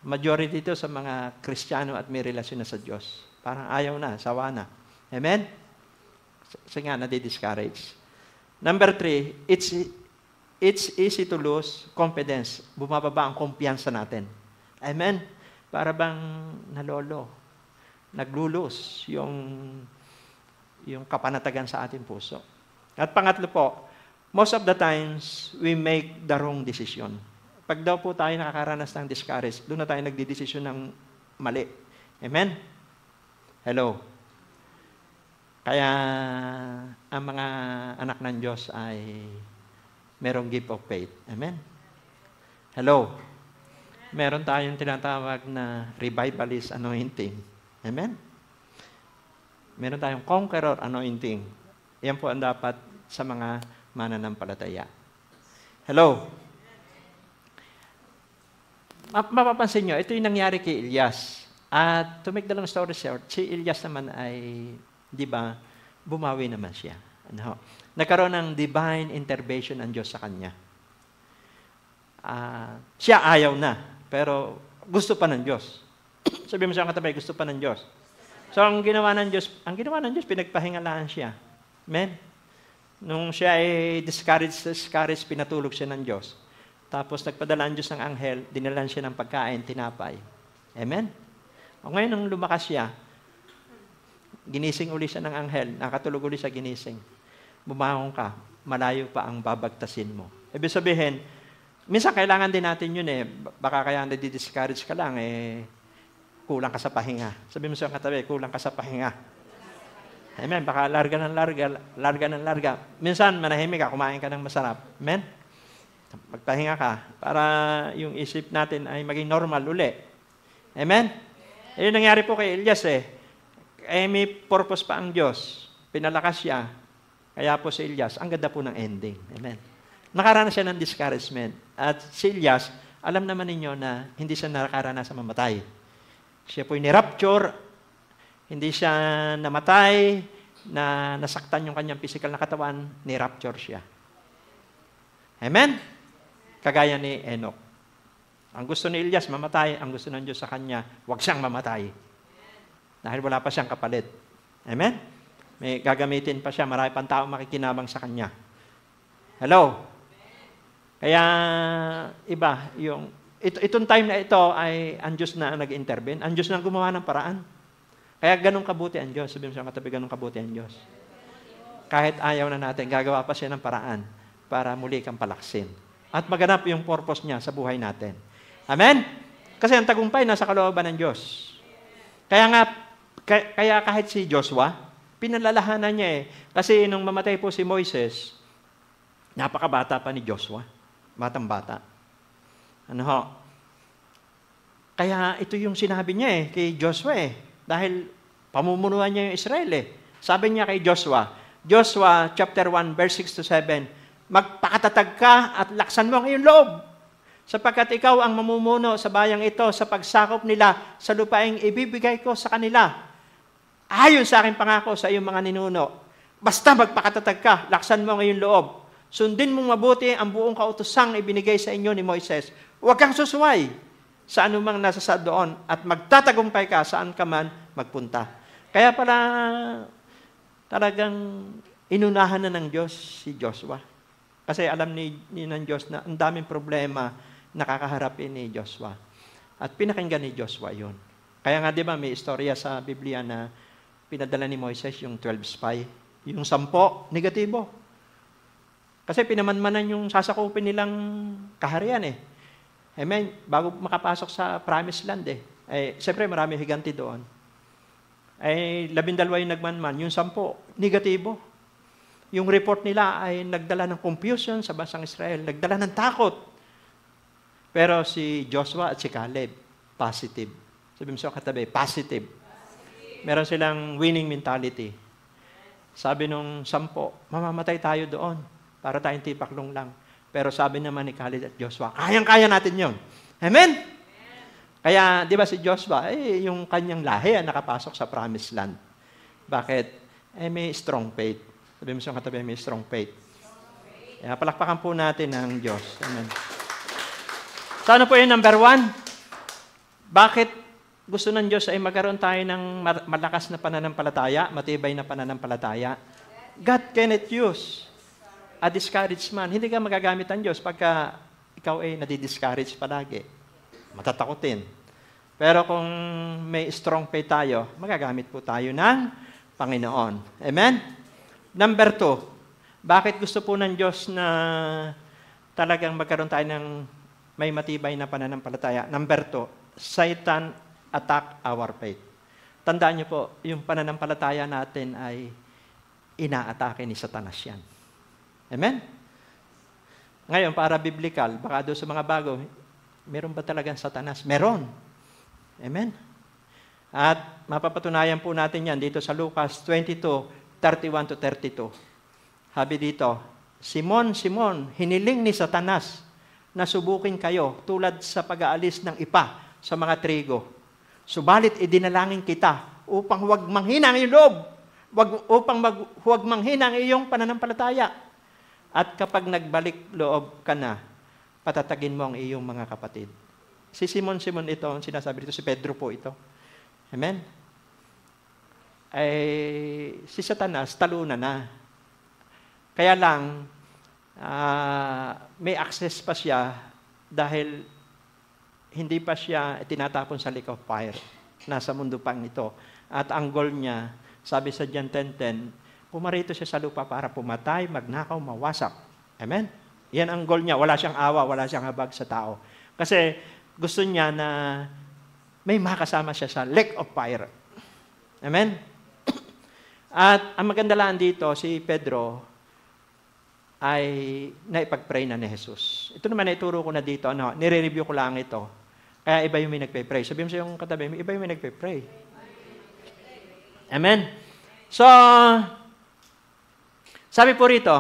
Majority ito sa mga Kristiyano at may relasyon na sa Diyos. Parang ayaw na, sawa na. Amen? Kasi nga, nadi-discourage. Number 3, it's easy to lose confidence. Bumababa ang kumpiyansa natin. Amen? Para bang nalolo, naglulus yung kapanatagan sa ating puso. At pangatlo po, most of the times, we make the wrong decision. Pag daw po tayo nakakaranas ng discourage, doon na tayo nagdidesisyon ng mali. Amen? Hello. Kaya ang mga anak ng Diyos ay merong gift of faith. Amen? Hello. Meron tayong tinatawag na revivalist anointing. Amen? Meron tayong conqueror anointing. Yan po ang dapat sa mga mananampalataya. Hello. Mapapansin nyo, ito yung nangyari kay Elias. At to make the long story short, si Elias naman ay, di ba, bumawi naman siya. Nagkaroon ng divine intervention ng Diyos sa kanya. Siya ayaw na, pero gusto pa ng Diyos. Sabi mo sa katabi, gusto pa ng Diyos. So, ang ginawa ng Diyos, pinagpahingalaan siya. Amen? Nung siya ay discouraged, pinatulog siya ng Diyos. Tapos, nagpadala ang Diyos ng anghel, dinalan siya ng pagkain, tinapay. Amen? O ngayon, nung lumakas siya, ginising uli siya ng anghel, nakatulog uli siya ginising. Bumangon ka, malayo pa ang babagtasin mo. Ibig sabihin, minsan kailangan din natin yun eh. Baka kaya nadi-discourage ka lang eh, kulang ka sa pahinga. Sabi mo sa katabi, kulang ka sa pahinga. Amen. Baka larga ng larga. Minsan, manahimik ka, kumain ka ng masarap. Amen? Magpahinga ka para yung isip natin ay maging normal uli. Amen? Ayun nangyari po kay Elias eh. May purpose pa ang Diyos. Pinalakas siya. Kaya po si Elias, ang ganda po ng ending. Amen. Nakaranas siya ng discouragement. At si Elias, alam naman ninyo na hindi siya nakaranas sa mamatay. Siya po'y ni-rapture. Hindi siya namatay, na nasaktan yung kanyang physical na katawan, ni-rapture siya. Amen? Kagaya ni Enoch. Ang gusto ni Elias, mamatay. Ang gusto ng Diyos sa kanya, huwag siyang mamatay. Dahil wala pa siyang kapalit. Amen? May gagamitin pa siya, marami pang tao makikinabang sa kanya. Hello? Kaya, iba, itong time na ito ay ang Diyos na nag-intervene, ang Diyos na gumawa ng paraan. Kaya ganun kabuti ang Diyos. Sabihin mo sa katabi, ganun kabuti ang Diyos. Kahit ayaw na natin, gagawa pa siya ng paraan para muli kang palaksin. At maganap yung purpose niya sa buhay natin. Amen? Kasi ang tagumpay nasa kalooban ng Diyos. Kaya kahit si Joshua, pinalalahanan niya eh. Kasi nung mamatay po si Moises, napakabata pa ni Joshua. Batang-bata. Ano ho? Kaya ito yung sinabi niya eh, kay Joshua eh. Dahil pamumunuan niya yung Israel eh. Sabi niya kay Joshua, Joshua chapter 1 verse 6 to 7, magpakatatag ka at laksan mo ang iyong loob. Sapagkat ikaw ang mamumuno sa bayang ito sa pagsakop nila sa lupaing ibibigay ko sa kanila. Ayon sa aking pangako sa iyong mga ninuno. Basta magpakatatag ka, laksan mo ang iyong loob. Sundin mong mabuti ang buong kautosang ibinigay sa inyo ni Moises. Huwag kang susuway sa anumang nasa doon at magtatagumpay ka saan ka man magpunta. Kaya pala talagang inunahan na ng Diyos si Joshua. Kasi alam ni ng Diyos na ang daming problema nakakaharapin ni Joshua. At pinakinggan ni Joshua yun. Kaya nga di ba may istorya sa Biblia na pinadala ni Moises yung 12 spy. Yung 10, negatibo. Kasi pinamanmanan yung sasakupin nilang kaharian eh. Amen. Bago makapasok sa promised land eh. Siyempre marami higanti doon. 12 yung nagmanman. Yung 10, negatibo. Yung report nila ay nagdala ng confusion sa bansang Israel. Nagdala ng takot. Pero si Joshua at si Caleb, positive. Sabi mo sa katabi, positive. Meron silang winning mentality. Sabi nung 10, mamamatay tayo doon para tayong tipaklong lang. Pero sabi naman ni Caleb at Joshua, kayang-kaya natin yon. Amen? Kaya, di ba si Joshua, yung kanyang lahi nakapasok sa promised land. Bakit? May strong faith. Sabi mo sa katabi, may strong faith. Kaya palakpakan po natin ang Diyos. Amen. So ano po yung number 1? Bakit gusto ng Diyos ay magkaroon tayo ng malakas na pananampalataya, matibay na pananampalataya? God cannot use a discouraged man. Hindi ka magagamit ng Diyos pagka ikaw ay nadi-discourage palagi. Matatakotin. Pero kung may strong faith tayo, magagamit po tayo ng Panginoon. Amen? Number 2, bakit gusto po ng Diyos na talagang magkaroon tayo ng may matibay na pananampalataya? Number 2, Satan attack our faith. Tandaan niyo po, yung pananampalataya natin ay inaatake ni Satanas yan. Amen? Ngayon, para biblical, baka doon sa mga bago, meron ba talagang Satanas? Meron. Amen? At mapapatunayan po natin yan dito sa Lucas 22:31 to 32. Habi dito, Simon, Simon, hiniling ni Satanas na subukin kayo tulad sa pag-aalis ng ipa sa mga trigo. Subalit idinalangin kita upang huwag manghina ang iyong loob, huwag manghina ang iyong pananampalataya. At kapag nagbalik loob ka na, patatagin mo ang iyong mga kapatid. Si Simon ito, sinasabi dito, si Pedro po ito. Amen? Si Satanas, talunan na. Kaya lang, may access pa siya dahil hindi pa siya tinatapon sa lake of fire. Nasa mundo pang ito. At ang goal niya, sabi sa John 10:10, pumarito siya sa lupa para pumatay, magnakaw, mawasak. Amen? Yan ang goal niya. Wala siyang awa, wala siyang habag sa tao. Kasi gusto niya na may makasama siya sa lake of fire. Amen? At ang magandalaan dito, si Pedro ay naipag-pray na ni Jesus. Ito naman naituro ko na dito. Nire-review ko lang ito. Kaya iba yung may nagpe-pray. Sabihin mo sa yung katabi, iba yung may nagpe-pray. Amen? So, sabi po rito,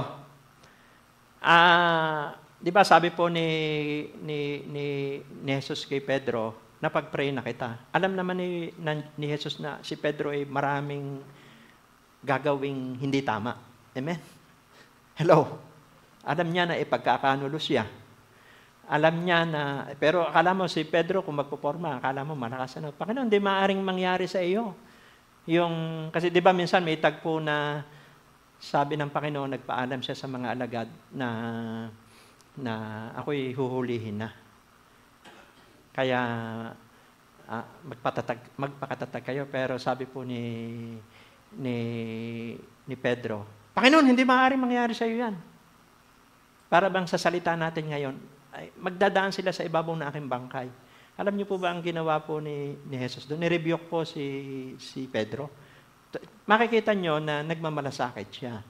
di ba sabi po ni Jesus kay Pedro, napag-pray na kita. Alam naman ni Jesus na si Pedro ay maraming gagawing hindi tama. Amen? Hello? Alam niya na ipagkakanulo siya. Alam niya na, pero akala mo si Pedro kung magpuporma, akala mo malakas na, Panginoon, hindi maaaring mangyari sa iyo. Kasi di ba minsan may tagpo na sabi ng Panginoon, nagpaalam siya sa mga alagad na ako'y huhulihin na. Kaya magpakatatag kayo. Pero sabi po ni Pedro, Panginoon, hindi maaaring mangyari sa iyo yan. Para bang sa salita natin ngayon, magdadaan sila sa ibabaw ng aking bangkay. Alam niyo po ba ang ginawa po ni Jesus doon? Nirebuke po si Pedro. Makikita niyo na nagmamalasakit siya.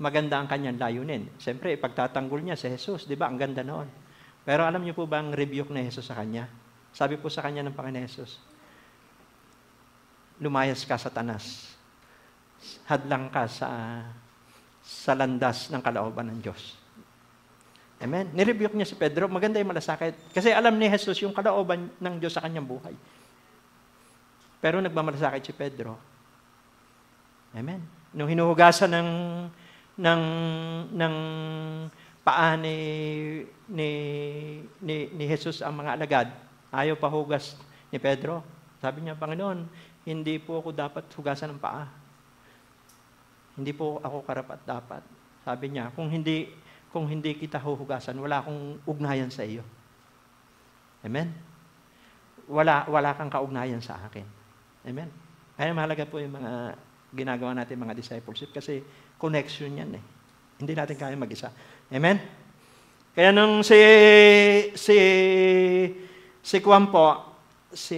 Maganda ang kanyang layunin. Siyempre, ipagtatanggol niya si Jesus. Di ba? Ang ganda noon. Pero alam niyo po ba ang rebuke ni Jesus sa kanya? Sabi po sa kanya ng Panginoon Jesus, lumayas ka, Satanas. Hadlang ka sa landas ng kalooban ng Diyos. Amen? Nirebuke niya si Pedro. Maganda yung malasakit. Kasi alam ni Jesus yung kalooban ng Diyos sa kanyang buhay. Pero nagmamalasakit si Pedro. Amen? Nung hinuhugasan ng paa ni Jesus ang mga alagad, ayaw pa hugas ni Pedro. Sabi niya, Panginoon, hindi po ako dapat hugasan ng paa. Hindi po ako karapat-dapat. Sabi niya, kung hindi kita huhugasan, wala akong ugnayan sa iyo. Amen? Wala kang kaugnayan sa akin. Amen? Kaya mahalaga po yung mga ginagawa natin mga discipleship kasi connection yan eh. Hindi natin kaya mag-isa. Amen? Kaya nung si Juan po, si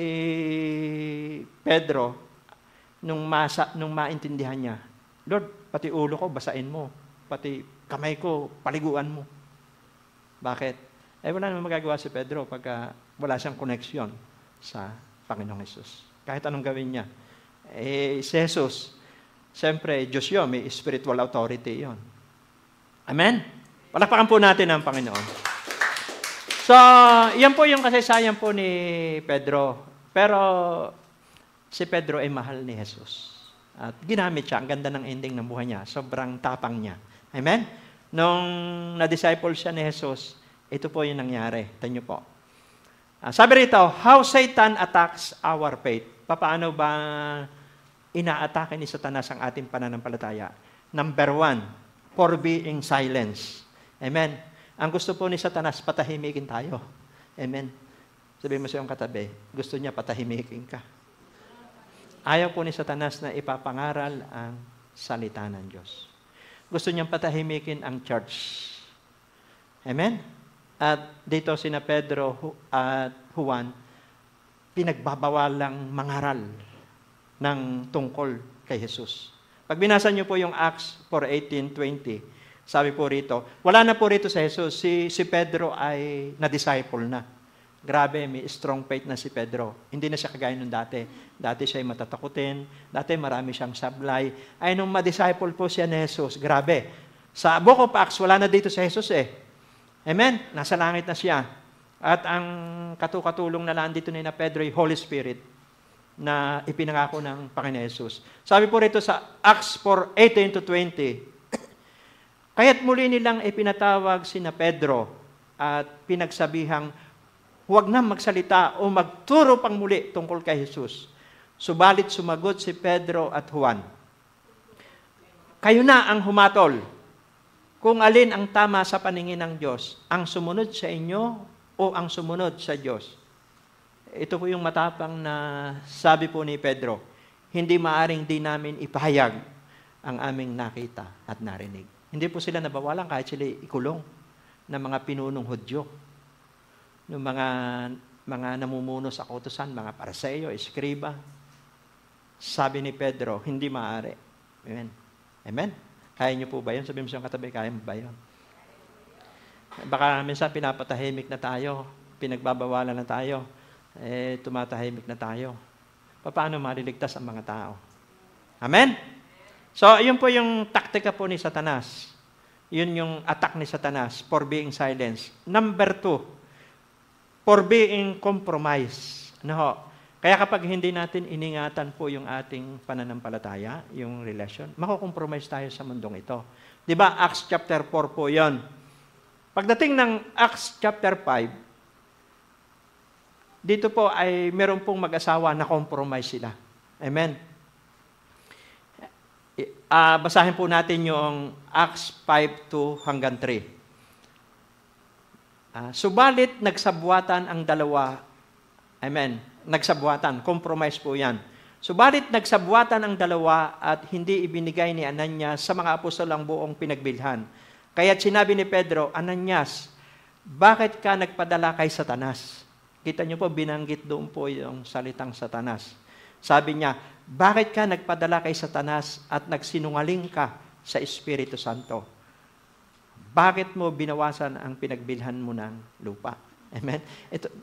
Pedro, nung maintindihan niya, Lord, pati ulo ko, basain mo. Pati kamay ko, paliguan mo. Bakit? Wala naman magagawa si Pedro pagka wala siyang koneksyon sa Panginoong Jesus. Kahit anong gawin niya. Si Jesus, siyempre, Diyos yun, may spiritual authority yun. Amen? Palakpakan po natin ang Panginoon. So, yan po yung kasaysayan po ni Pedro. Pero, si Pedro ay mahal ni Jesus. At ginamit siya, ang ganda ng ending ng buhay niya. Sobrang tapang niya. Amen? Nung na-disciple siya ni Jesus, ito po yung nangyari. Tanyo po. Sabi rito, how Satan attacks our faith. Paano ba inaatake ni Satanas ang ating pananampalataya? Number 1, for being silence. Amen? Ang gusto po ni Satanas, patahimikin tayo. Amen? Sabihin mo sa iyong katabi, gusto niya patahimikin ka. Ayaw po ni Satanas na ipapangaral ang salita ng Diyos. Gusto niyang patahimikin ang church. Amen? At dito sina Pedro at Juan, pinagbabawalang mangaral ng tungkol kay Jesus. Pag binasa niyo po yung Acts 4:18-20, sabi po rito, wala na po rito sa Jesus, si Pedro ay na-disciple na. Grabe, may strong faith na si Pedro. Hindi na siya kagaya nung dati. Dati siya ay matatakutin. Dati marami siyang sablay. Ay, nung ma-disciple po siya ni Jesus, grabe. Sa Book of Acts, wala na dito si Jesus eh. Amen? Nasa langit na siya. At ang katukatulong na lang dito ni na Pedro ay Holy Spirit na ipinangako ng Panginoon Jesus. Sabi po rito sa Acts 4:18-20, kaya't muli nilang ipinatawag si na Pedro at pinagsabihang huwag na magsalita o magturo pang muli tungkol kay Jesus. Subalit sumagot si Pedro at Juan, kayo na ang humatol kung alin ang tama sa paningin ng Diyos, ang sumunod sa inyo o ang sumunod sa Diyos. Ito po yung matapang na sabi po ni Pedro, hindi maaring di namin ipahayag ang aming nakita at narinig. Hindi po sila nabawalan kahit sila ikulong ng mga pinunong Hudyo, ng mga namumuno sa kautusan, mga Pariseo, Eskriba. Sabi ni Pedro, hindi maaari. Amen. Amen? Kaya niyo po ba yun? Sabi mo siyang katabi, kaya mo ba yun? Baka minsan pinapatahimik na tayo, pinagbabawalan na tayo, tumatahimik na tayo. Paano maliligtas ang mga tao? Amen? So, yun po yung taktika po ni Satanas. Yun yung attack ni Satanas for being silence. Number 2, for being compromised. Kaya kapag hindi natin iningatan po yung ating pananampalataya, yung relasyon, makukompromise tayo sa mundong ito. Di ba? Acts chapter 4 po yon. Pagdating ng Acts chapter 5, dito po ay meron pong mag-asawa na compromise sila. Amen? Basahin po natin yung Acts 5:2 hanggang 3. Subalit nagsabuatan ang dalawa. Amen. Nagsabuatan. Compromise po yan. Subalit nagsabuatan ang dalawa at hindi ibinigay ni Ananias sa mga apostol ang buong pinagbilhan. Kaya't sinabi ni Pedro, Ananias, bakit ka nagpadala kay Satanas? Kita niyo po, binanggit doon po yung salitang Satanas. Sabi niya, bakit ka nagpadala kay Satanas at nagsinungaling ka sa Espiritu Santo? Bakit mo binawasan ang pinagbilhan mo ng lupa? Amen?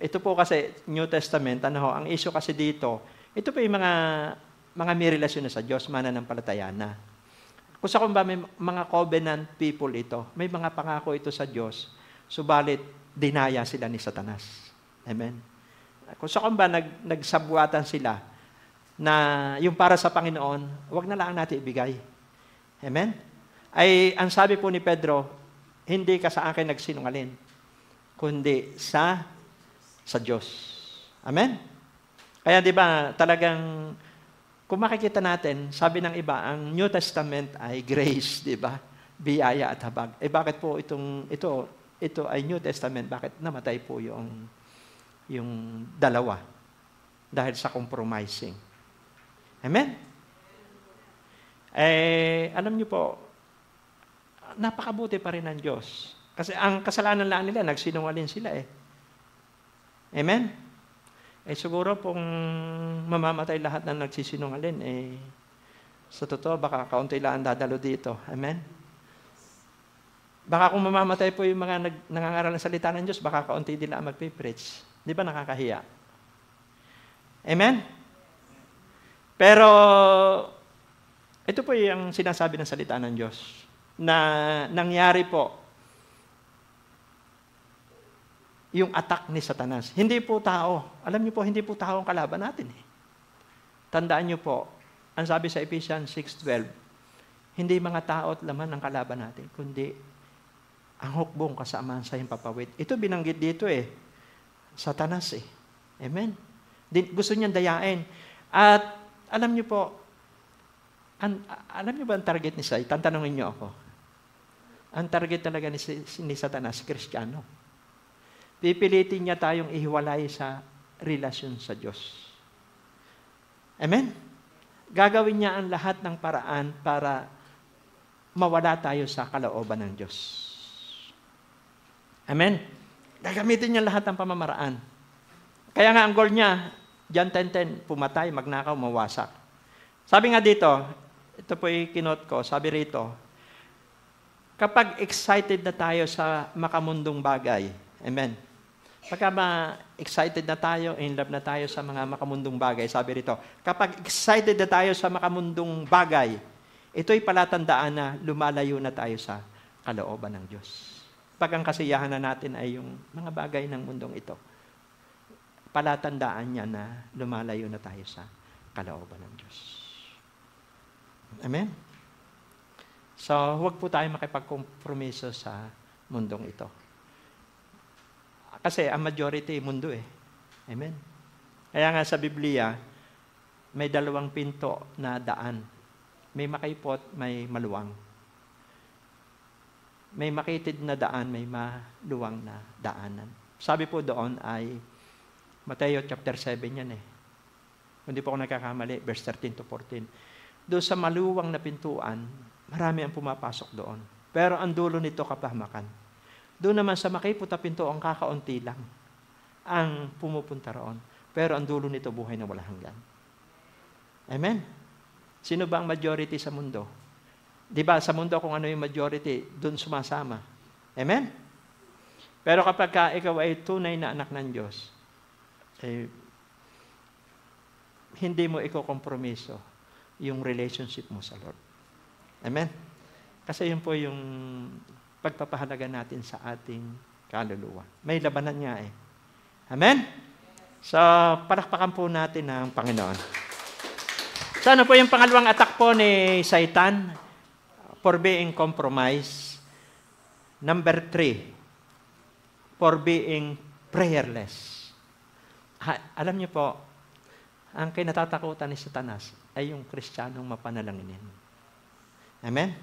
Ito po kasi New Testament, ang issue kasi dito, ito po yung mga may relasyon na sa Diyos, mananampalataya na. Kung sa ba may mga covenant people ito, may mga pangako ito sa Diyos, subalit dinaya sila ni Satanas. Amen? Kung sa ba nagsabuatan sila na yung para sa Panginoon, wag na lang natin ibigay. Amen? Ay, ang sabi po ni Pedro, hindi ka sa akin nagsinungaling, kundi sa Diyos. Amen? Kaya di ba talagang, kung makikita natin, sabi ng iba, ang New Testament ay grace, di ba? Biyaya at habag. Bakit po ito ay New Testament, bakit namatay po yung dalawa? Dahil sa compromising. Amen? Alam niyo po, napakabuti pa rin ng Diyos. Kasi ang kasalanan lang nila, nagsinungaling sila Amen? Siguro pong mamamatay lahat na nagsisinungaling, sa totoo, baka kaunti lang ang dadalo dito. Amen? Baka kung mamamatay po yung mga nangangaral ng salita ng Diyos, baka kaunti din lang magpipreach. Di ba nakakahiya? Amen? Pero, ito po yung sinasabi ng salita ng Diyos na nangyari po yung attack ni Satanas. Hindi po tao. Alam niyo po, hindi po tao ang kalaban natin. Tandaan niyo po, ang sabi sa Ephesians 6:12, hindi mga tao at laman ang kalaban natin, kundi ang hukbong kasamaan sa himpapawid. Ito binanggit dito Satanas Amen? Gusto niyang dayain. At alam niyo po, alam niyo ba ang target ni Satan? Tanungin niyo ako. Ang target talaga ni Satanas, Kristiyano. Pipilitin niya tayong ihiwalay sa relasyon sa Diyos. Amen? Gagawin niya ang lahat ng paraan para mawala tayo sa kalooban ng Diyos. Amen? Gagamitin niya lahat ng pamamaraan. Kaya nga ang goal niya, John 10:10, pumatay, magnakaw, mawasak. Sabi nga dito, ito po yung kinot ko, sabi rito, kapag excited na tayo sa makamundong bagay, amen? Pagka excited na tayo, in love na tayo sa mga makamundong bagay, sabi rito, kapag excited na tayo sa makamundong bagay, ito'y palatandaan na lumalayo na tayo sa kalooban ng Diyos. Pag ang kasiyahan na natin ay yung mga bagay ng mundong ito, palatandaan niya na lumalayo na tayo sa kalooban ng Diyos. Amen? So, huwag po tayo makipagkompromiso sa mundong ito. Kasi ang majority, mundo Amen? Kaya nga sa Biblia, may dalawang pinto na daan. May makaipot, may maluwang. May makitid na daan, may maluwang na daanan. Sabi po doon ay, Mateo chapter 7 yan Kung di po ako nagkakamali, verse 13 to 14. Doon sa maluwang na pintuan, marami ang pumapasok doon. Pero ang dulo nito kapahamakan. Doon naman sa makipot na pinto, ang kakaunti lang ang pumupunta roon. Pero ang dulo nito, buhay na wala hanggan. Amen? Sino ba ang majority sa mundo? Di ba, sa mundo kung ano yung majority, doon sumasama. Amen? Pero kapag ikaw ay tunay na anak ng Diyos, hindi mo ikokompromiso yung relationship mo sa Lord. Amen? Kasi yun po yung pagpapahalaga natin sa ating kaluluwa. May labanan niya Amen? So, palakpakan po natin ang Panginoon. So, ano po yung pangalawang attack po ni Satan? For being compromised. Number 3, for being prayerless. Alam niyo po, ang kinatatakutan ni Satanas ay yung Kristiyanong mapanalanginin. Amen?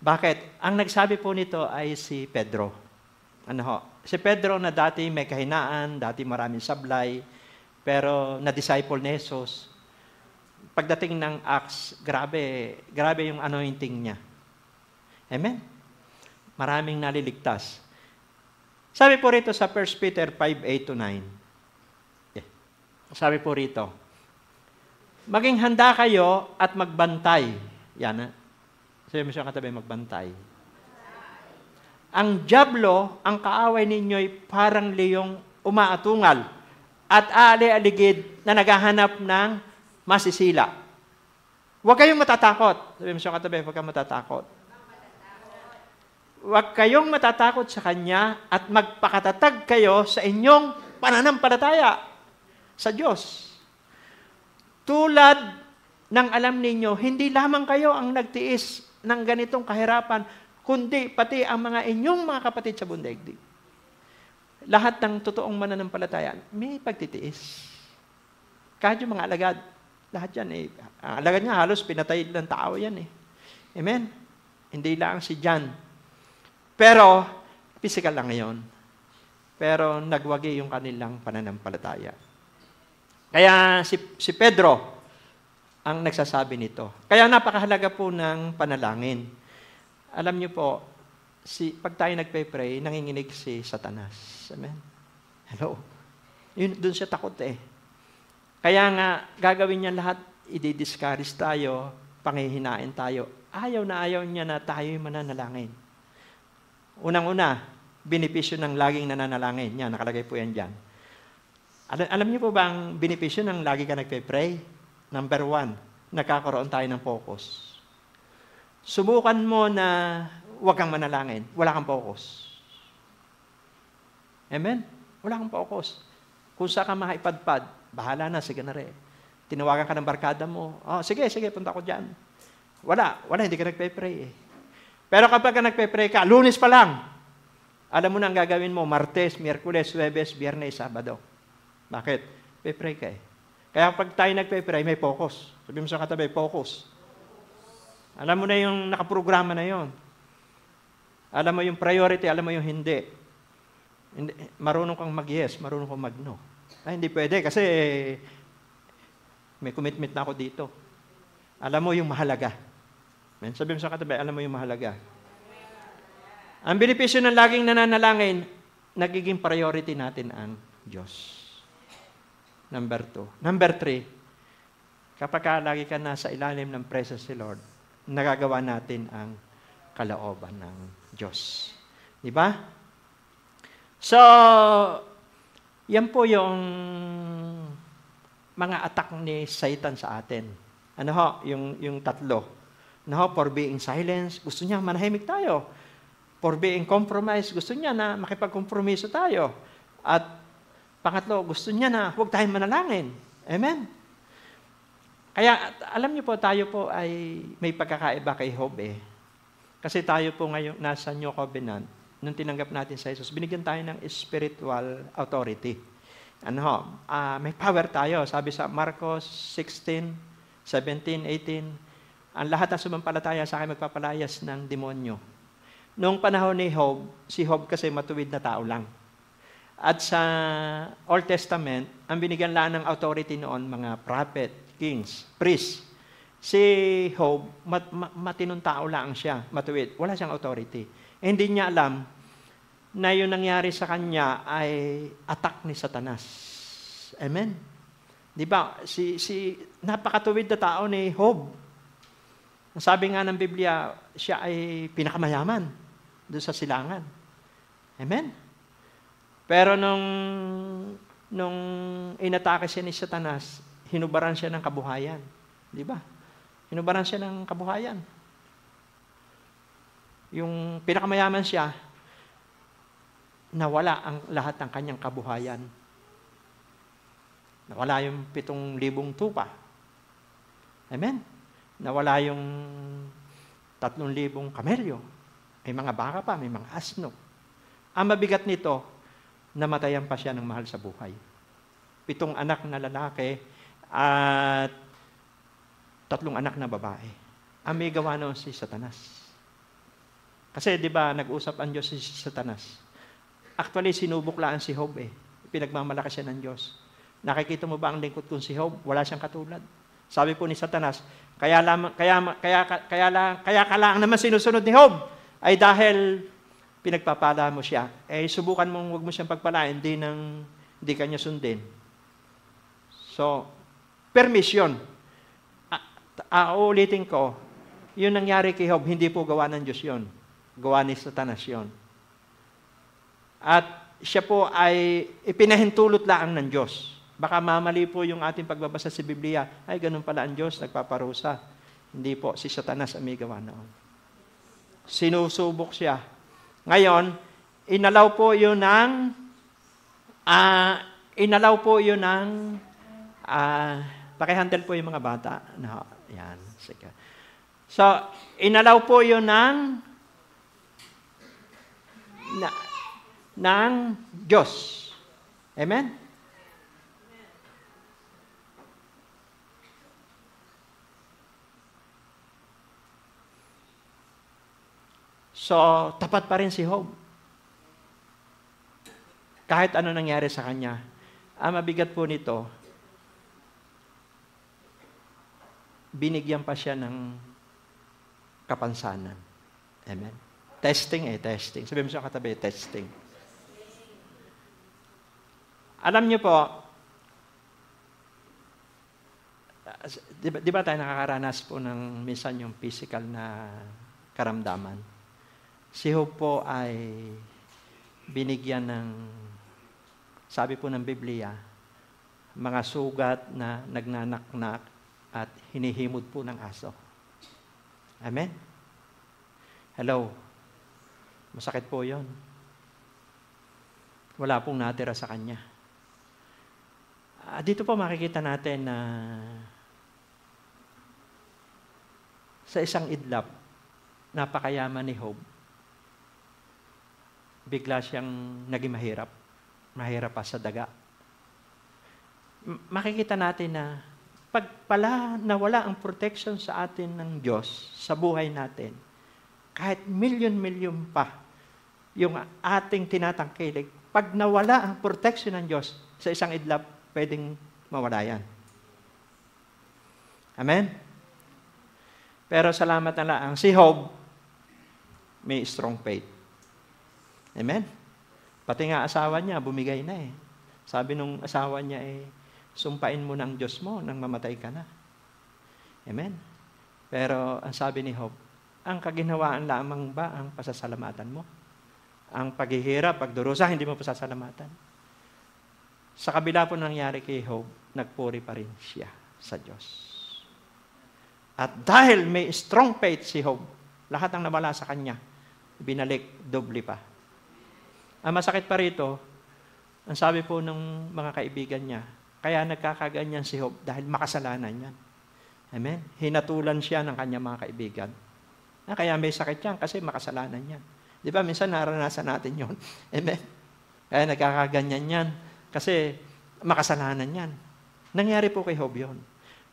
Bakit? Ang nagsabi po nito ay si Pedro. Ano ho? Si Pedro na dati may kahinaan, dati maraming sablay, pero na-disciple ni Jesus. Pagdating ng Acts, grabe yung anointing niya. Amen? Maraming naliligtas. Sabi po rito sa 1 Peter 5:8-9. Sabi po rito, maging handa kayo at magbantay. Yan na. Sabi mo siya katabi, magbantay. Ang dyablo, ang kaaway ninyo'y parang leyong umaatungal at aali-aligid na naghahanap ng masisila. Huwag kayong matatakot. Sabi mo siya katabi, huwag kayong matatakot. Huwag kayong matatakot sa Kanya at magpakatatag kayo sa inyong pananampalataya sa Diyos. Tulad ng alam ninyo, hindi lamang kayo ang nagtiis ng ganitong kahirapan, kundi pati ang mga inyong mga kapatid sa bundaigdig. Lahat ng totoong mananampalataya, may pagtitiis. Kahit yung mga alagad, lahat yan eh. Ang alagad nga halos pinatay ng tao yan eh. Amen? Hindi lang si John. Pero, physical lang ngayon. Pero nagwagi yung kanilang pananampalataya. Kaya si Pedro ang nagsasabi nito. Kaya napakahalaga po ng panalangin. Alam niyo po, pag tayo nagpe-pray, nanginginig si Satanas. Amen? Hello? Doon siya takot eh. Kaya nga, gagawin niya lahat, i-discourage tayo, pangihinain tayo. Ayaw niya na tayo yung mananalangin. Unang-una, benepisyo ng laging nananalangin. Yan, nakalagay po yan dyan. Alam niyo po ba ang benepisyo ng lagi ka nagpe-pray? Number 1, nagkakaroon tayo ng focus. Subukan mo na huwag kang manalangin. Wala kang focus. Amen? Wala kang focus. Kung saan ka maipadpad, bahala na, sige na rin. Tinawagan ka ng barkada mo, sige, punta ko dyan. Wala, hindi ka nagpe-pray eh. Pero kapag ka nagpe-pray ka, Lunes pa lang, alam mo na ang gagawin mo, Martes, Miyerkules, Huwebes, Biyernes, Sabado. Bakit? Pe-pray ka eh. Kaya pag tayo nagpe-pray, may focus. Sabi mo sa katabi, focus. Alam mo na yung nakaprograma na yon. Alam mo yung priority, alam mo yung hindi. Marunong kang mag-yes, marunong kang mag-no. Hindi pwede kasi may commitment na ako dito. Alam mo yung mahalaga. Sabi mo sa katabi, alam mo yung mahalaga. Ang benepisyo ng laging nananalangin, nagiging priority natin ang Diyos. Number 2. Number 3, kapag lagi ka nasa ilalim ng presence ni Lord, nagagawa natin ang kalooban ng Diyos. Di ba? So, yan po yung mga attack ni Satan sa atin. Ano ho? Yung tatlo. Ano ho? For being silence, gusto niya manahimik tayo. For being compromise, gusto niya na makipagkompromiso tayo. At pangatlo, gusto niya na huwag tayong manalangin. Amen? Kaya, alam niyo po, tayo po ay may pagkakaiba kay Job eh. Kasi tayo po ngayon nasa New Covenant, nung tinanggap natin sa Jesus, binigyan tayo ng spiritual authority. May power tayo. Sabi sa Marcos 16, 17, 18, ang lahat ng sumampalataya sa akin magpapalayas ng demonyo. Noong panahon ni Job, si Job kasi matuwid na tao lang. At sa Old Testament, ang binigyan lang ng authority noon, mga prophet, kings, priests. Si Job, matinong tao lang siya, matuwid. Wala siyang authority. Hindi niya alam na yung nangyari sa kanya ay attack ni Satanas. Amen? Di ba? Si napakatuwid na tao ni Job. Sabi nga ng Biblia, siya ay pinakamayaman doon sa silangan. Amen? Pero nung inatake siya ni Satanas, hinubaran siya ng kabuhayan. Di ba? Hinubaran siya ng kabuhayan. Yung pinakamayaman siya, nawala ang lahat ng kanyang kabuhayan. Nawala yung 7,000 tupa. Amen? Nawala yung 3,000 kamelyo. May mga baka pa, may mga asno. Ang mabigat nito, namatayan pa siya ng mahal sa buhay. 7 anak na lalaki at 3 anak na babae. ang may gawa noon si Satanas. Kasi di ba, nag-usap ang Diyos si Satanas. Actually, sinubok lang si Job eh. Pinagmamalaki siya ng Diyos. Nakikita mo ba ang lingkod kong si Job? Wala siyang katulad. Sabi po ni Satanas, kaya ka lang naman sinusunod ni Job ay dahil pinagpapala mo siya. Eh, subukan mong wag mo siyang pagpalain, hindi kanya sundin. So, permission. Uulitin ko, yun nangyari kay Job, hindi po gawa ng Diyos yun. Gawa ni Satanas yun. At siya po ay ipinahintulot lang ng Diyos. Baka mamali po yung ating pagbabasa sa Biblia. Ay, ganun pala ang Diyos, nagpaparusa. Hindi po, si Satanas ang may gawa noon. Sinusubok siya. Ngayon, inalaw po yun ng pakihandle po yung mga bata. No, yan, sige. So, inalaw po yun ng Diyos. Amen? So, tapat pa rin si Job. Kahit ano nangyari sa kanya. Ang mabigat po nito, binigyan pa siya ng kapansanan. Amen? Testing. Sabi mo sa katabi, testing. Alam niyo po, di ba tayo nakakaranas po ng minsan yung physical na karamdaman? Si Job po ay binigyan ng, sabi po ng Biblia, mga sugat na nagnanaknak at hinihimod po ng aso. Amen? Hello? Masakit po yon. Wala pong natira sa kanya. Dito po makikita natin na sa isang idlap, napakayaman ni Job, bigla siyang naging mahirap. Mahirap pa sa daga. Makikita natin na pag pala nawala ang protection sa atin ng Diyos sa buhay natin, kahit milyon-milyon pa yung ating tinatangkilik, pag nawala ang protection ng Diyos sa isang idlap, pwedeng mawala yan. Amen? Pero salamat na lang, si Job may strong faith. Amen? Pati nga asawa niya, bumigay na eh. Sabi nung asawa niya sumpain mo ng Diyos mo nang mamatay ka na. Amen? Pero ang sabi ni Job, ang kaginhawaan lamang ba ang pasasalamatan mo? Ang paghihirap, pagdurusa, hindi mo pasasalamatan. Sa kabila po nangyari kay Job, nagpuri pa rin siya sa Diyos. At dahil may strong faith si Job, lahat ng nawala sa kanya, binalik doble pa. Ang masakit pa rito, ang sabi po ng mga kaibigan niya, kaya nagkakaganyan si Job dahil makasalanan yan. Amen? Hinatulan siya ng kanyang mga kaibigan. Kaya may sakit yan kasi makasalanan yan. Di ba? Minsan naranasan natin yon. Amen? Kaya nagkakaganyan yan kasi makasalanan yan. Nangyari po kay Job yun.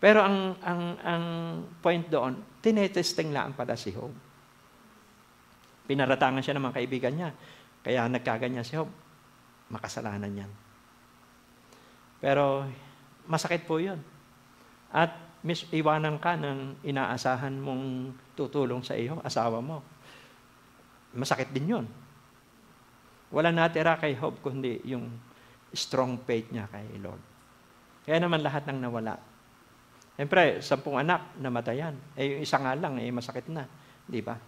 Pero ang point doon, tinetesting lang pala si Job. Pinaratangan siya ng mga kaibigan niya. Kaya nagkaganyan si Job. Makasalanan yan. Pero masakit po yun. At iwanan ka ng inaasahan mong tutulong sa iyo, asawa mo. Masakit din yun. Wala natira kay Job kundi yung strong faith niya kay Lord. Kaya naman lahat ng nawala. Siyempre, 10 anak, namatayan. Yung isa nga lang, masakit na. Di ba?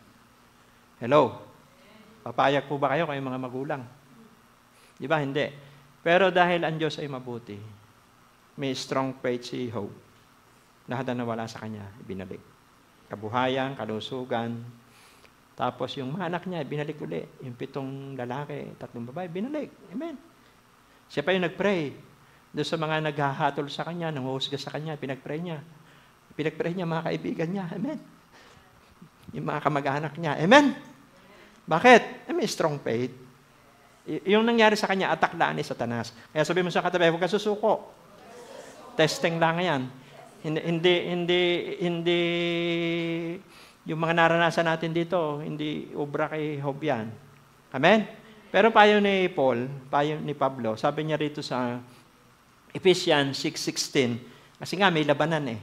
Hello? Papayag po ba kayo kayong mga magulang? Di ba? Hindi. Pero dahil ang Diyos ay mabuti, may strong faith si Job. Lahat na nawala sa kanya, binalik. Kabuhayan, kalusugan. Tapos yung mga anak niya, binalik uli. Yung 7 lalaki, 3 babae, binalik. Amen. Siya pa yung nag-pray. Doon sa mga naghahatol sa kanya, nanguhusga sa kanya, pinag-pray niya. Pinag-pray niya mga kaibigan niya. Amen. Yung mga kamag-anak niya. Amen. Bakit? May strong faith. Yung nangyari sa kanya, atak lang ni Satanas. Kaya sabi mo sa katabi, huwag ka susuko. Testing lang yan. Hindi yung mga naranasan natin dito, hindi obra kay Job yan. Amen? Pero payo ni Paul, payo ni Pablo, sabi niya rito sa Ephesians 6:16, kasi nga may labanan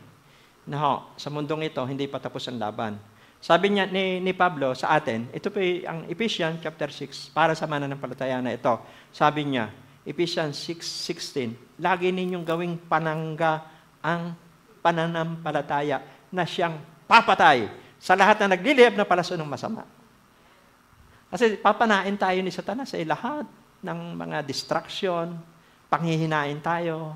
sa mundong ito, hindi pa tapos ang laban. Sabi niya ni Pablo sa atin, ito po ang Ephesians chapter 6, para sa mananampalataya na ito. Sabi niya, Ephesians 6:16, lagi ninyong gawing panangga ang pananampalataya na siyang papatay sa lahat na naglilihab na palaso ng masama. Kasi papanain tayo ni Satanas lahat ng mga distraction, panghihinain tayo.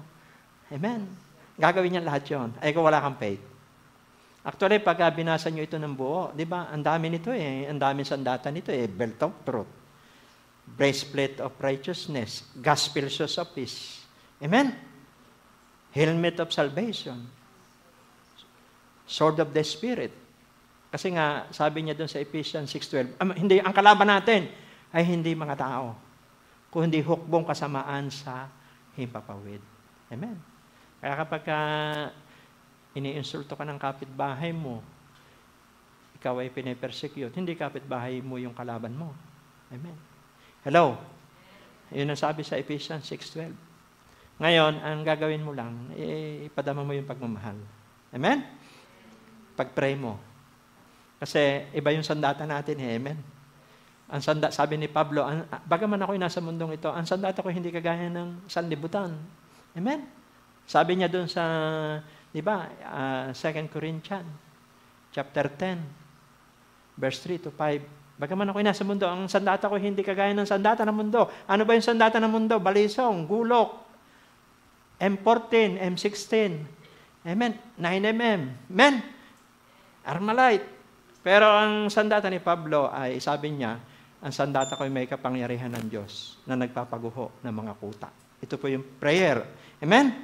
Amen. Gagawin niya lahat yon. Ay kung wala kang faith. Actually, pag binasa nyo ito ng buo, di ba, ang dami nito ang dami sandata nito belt of truth, breastplate of righteousness, gospel shoes of peace. Amen? Helmet of salvation, sword of the Spirit. Kasi nga, sabi niya doon sa Ephesians 6:12, hindi, ang kalaban natin ay hindi mga tao, kundi hukbong kasamaan sa himpapawid. Amen? Kaya kapag ini-insulto ka ng kapitbahay mo, ikaw ay pinipersecute, hindi kapitbahay mo yung kalaban mo. Amen? Hello? Yun ang sabi sa Ephesians 6:12. Ngayon, ang gagawin mo lang, ipadama mo yung pagmamahal. Amen? Pag-pray mo. Kasi iba yung sandata natin, amen? Ang sabi ni Pablo, bagaman ako'y nasa mundong ito, ang sandata ko hindi kagaya ng sanlibutan. Amen? Sabi niya doon sa, di ba, 2 Corinthians, chapter 10, verse 3 to 5. Bagaman ako'y nasa mundo, ang sandata ko hindi kagaya ng sandata ng mundo. Ano ba yung sandata ng mundo? Balisong, gulok, M14, M16, amen, 9mm, amen, Armalite. Pero ang sandata ni Pablo ay, sabi niya, ang sandata ko ay may kapangyarihan ng Diyos na nagpapaguho ng mga kuta. Ito po yung prayer. Amen?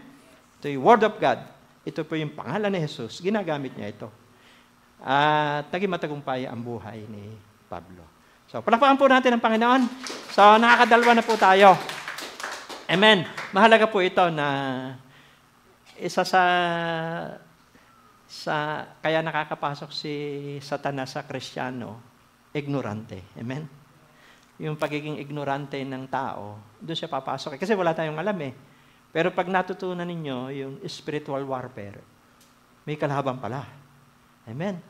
Ito yung Word of God. Ito po yung pangalan ni Jesus. Ginagamit niya ito. At naging matagumpay ang buhay ni Pablo. So, palakpakan po natin ang Panginoon. So, nakakadalwa na po tayo. Amen. Mahalaga po ito na isa kaya nakakapasok si Satanas sa Kristiyano, ignorante. Amen? Yung pagiging ignorante ng tao, doon siya papasok. Kasi wala tayong alam Pero pag natutunan ninyo yung spiritual warfare, may kalaban pala. Amen?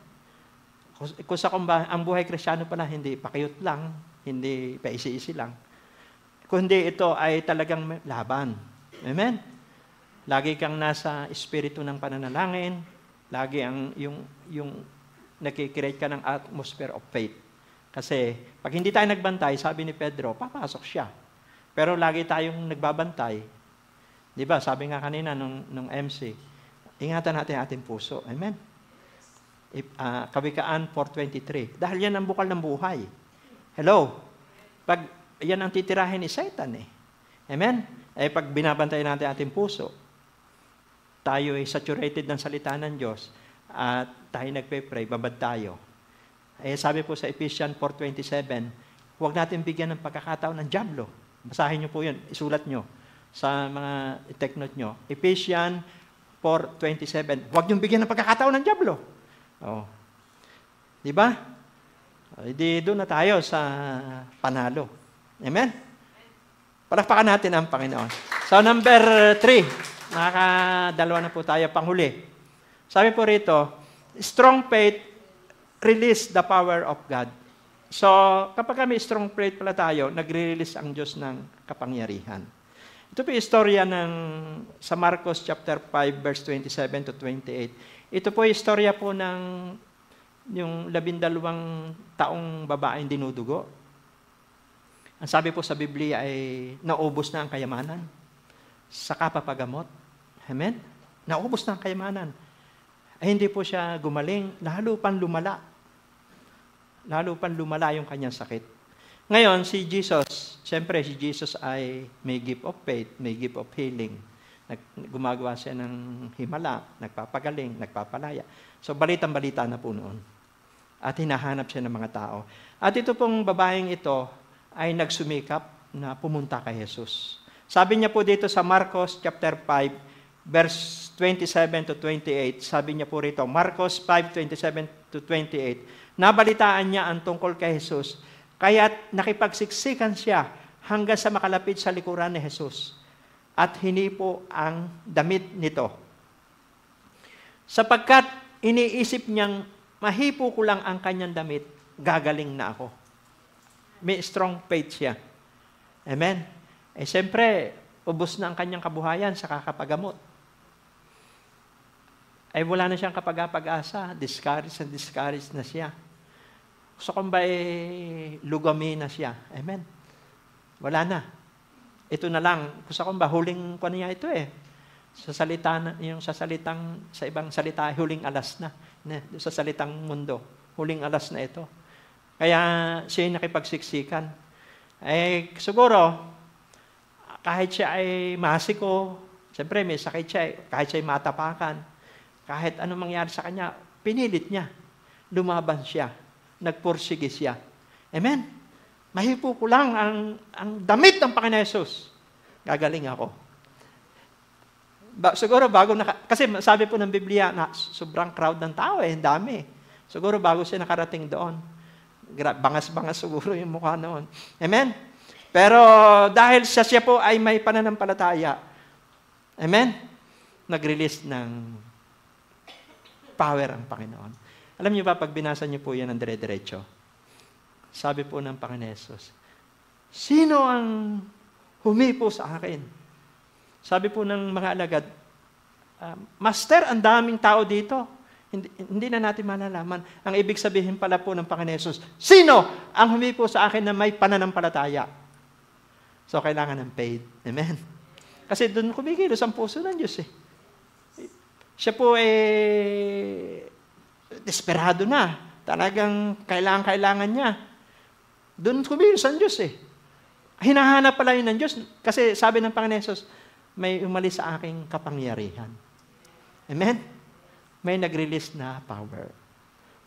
Kung ang buhay Kristiyano pala, hindi pakiyot lang, hindi paisi-isi lang. Kundi ito ay talagang laban. Amen? Lagi kang nasa espiritu ng pananalangin, lagi yung nakikreate ka ng atmosphere of faith. Kasi pag hindi tayo nagbantay, sabi ni Pedro, papasok siya. Pero lagi tayong nagbabantay. Di ba? Sabi nga kanina nung MC, ingatan natin ating puso. Amen? Kawikaan 4:23. Dahil yan ang bukal ng buhay. Hello? Pag yan ang titirahin ni Satan Amen? Pag binabantay natin ating puso, tayo ay saturated ng salita ng Diyos at tayo nagpe-pray, babad tayo. Sabi po sa Ephesians 4:27, huwag natin bigyan ng pagkakataon ng dyablo. Basahin niyo po yun, isulat niyo sa mga take note niyo. Ephesians 4:27, huwag niyong bigyan ng pagkakataon ng dyablo. Di ba? Di doon na tayo sa panalo. Amen? Palakpakan natin ang Panginoon. So number 3, nakakadalawa na po tayo, panghuli. Sabi po rito, strong faith release the power of God. So, kapag may strong faith pala tayo, nagre-release ang Diyos ng kapangyarihan. Ito po yung istorya sa Marcos chapter 5, verse 27 to 28. Ito po yung istorya po ng yung 12 taong babaeng dinudugo. Ang sabi po sa Biblia ay naubos na ang kayamanan sa kapapagamot. Amen? Naubos na ang kayamanan. Hindi po siya gumaling, lalo pang lumala. Lalo pang lumala yung kanyang sakit. Ngayon, si Jesus, siyempre si Jesus ay may gift of faith, may gift of healing. Gumagawa siya ng himala, nagpapagaling, nagpapalaya. So, balitang-balita na po noon. At hinahanap siya ng mga tao. At ito pong babaeng ito ay nagsumikap na pumunta kay Jesus. Sabi niya po dito sa Marcos chapter 5, verse 27 to 28, sabi niya po rito, Marcos 5:27 to 28, nabalitaan niya ang tungkol kay Jesus, kaya't nakipagsiksikan siya hanggang sa makalapit sa likuran ni Jesus at hinipo ang damit nito. Sapagkat iniisip niyang, mahipo ko lang ang kanyang damit, gagaling na ako. May strong faith siya. Amen? Siyempre, ubos na ang kanyang kabuhayan sa kakapagamot. Wala na siyang kapag-asa. Discouraged na siya. Gusto kong ba lugami na siya. Amen? Wala na. Ito na lang. Gusto kong ba huling ko niya ito Sa ibang salita, huling alas na. Sa salitang mundo. Huling alas na ito. Kaya siya nakipagsiksikan. Siguro, kahit siya ay masiko, siyempre may sakit siya, kahit siya ay matapakan, kahit anong mangyari sa kanya, pinilit niya. Lumaban siya. Nagpursige siya. Amen? Mahipo ko lang ang damit ng Panginoon Jesus. Gagaling ako. Siguro bago kasi sabi po ng Biblia na sobrang crowd ng tao ang dami. Siguro bago siya nakarating doon. Bangas-bangas siguro yung mukha noon. Amen? Pero dahil siya po ay may pananampalataya, amen? Nag-release ng power ang Panginoon. Alam niyo ba, pag binasa niyo po yan ng dire-diretso, sabi po ng Panginoon Jesus, sino ang humipo sa akin? Sabi po ng mga alagad, Master, ang daming tao dito. Hindi na natin malalaman. Ang ibig sabihin pala po ng Panginoon Jesus, sino ang humipo sa akin na may pananampalataya? So, kailangan ng faith. Amen? Kasi doon kumikilos ang puso ng Diyos Siya po desperado na. Talagang kailangan niya. Doon kumikilos ang Diyos Hinahanap pala yun ng Diyos. Kasi sabi ng Panginoon Jesus, may umalis sa aking kapangyarihan. Amen? May nag-release na power.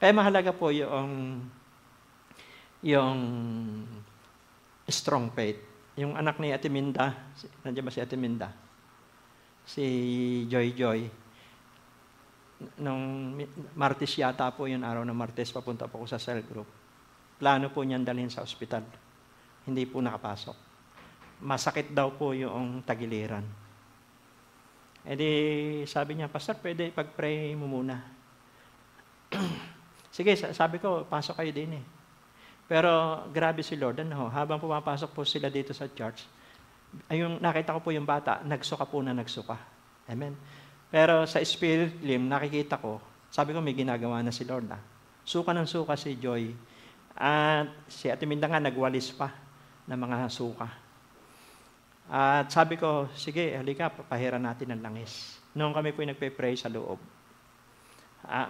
Kaya mahalaga po yung strong faith. Yung anak ni Ate Minda, nandiyan ba si Ate Minda? Si Joy. Nung Martes yata po yun, araw ng Martes, papunta po ako sa cell group. Plano po niyan dalhin sa ospital. Hindi po nakapasok. Masakit daw po yung tagiliran. Sabi niya, Pastor, pwede pag-pray mo muna. Sige, sabi ko, pasok kayo din Pero grabe si Lord. Habang pumapasok po sila dito sa church, nakita ko po yung bata, nagsuka. Amen. Pero sa spirit realm, nakikita ko, sabi ko, may ginagawa na si Lord. Suka ng suka si Joy. At si Ate Minda nga, nagwalis pa ng mga suka. At sabi ko, sige, halika, papahiran natin ng langis. Noong kami po nagpe-pray sa loob.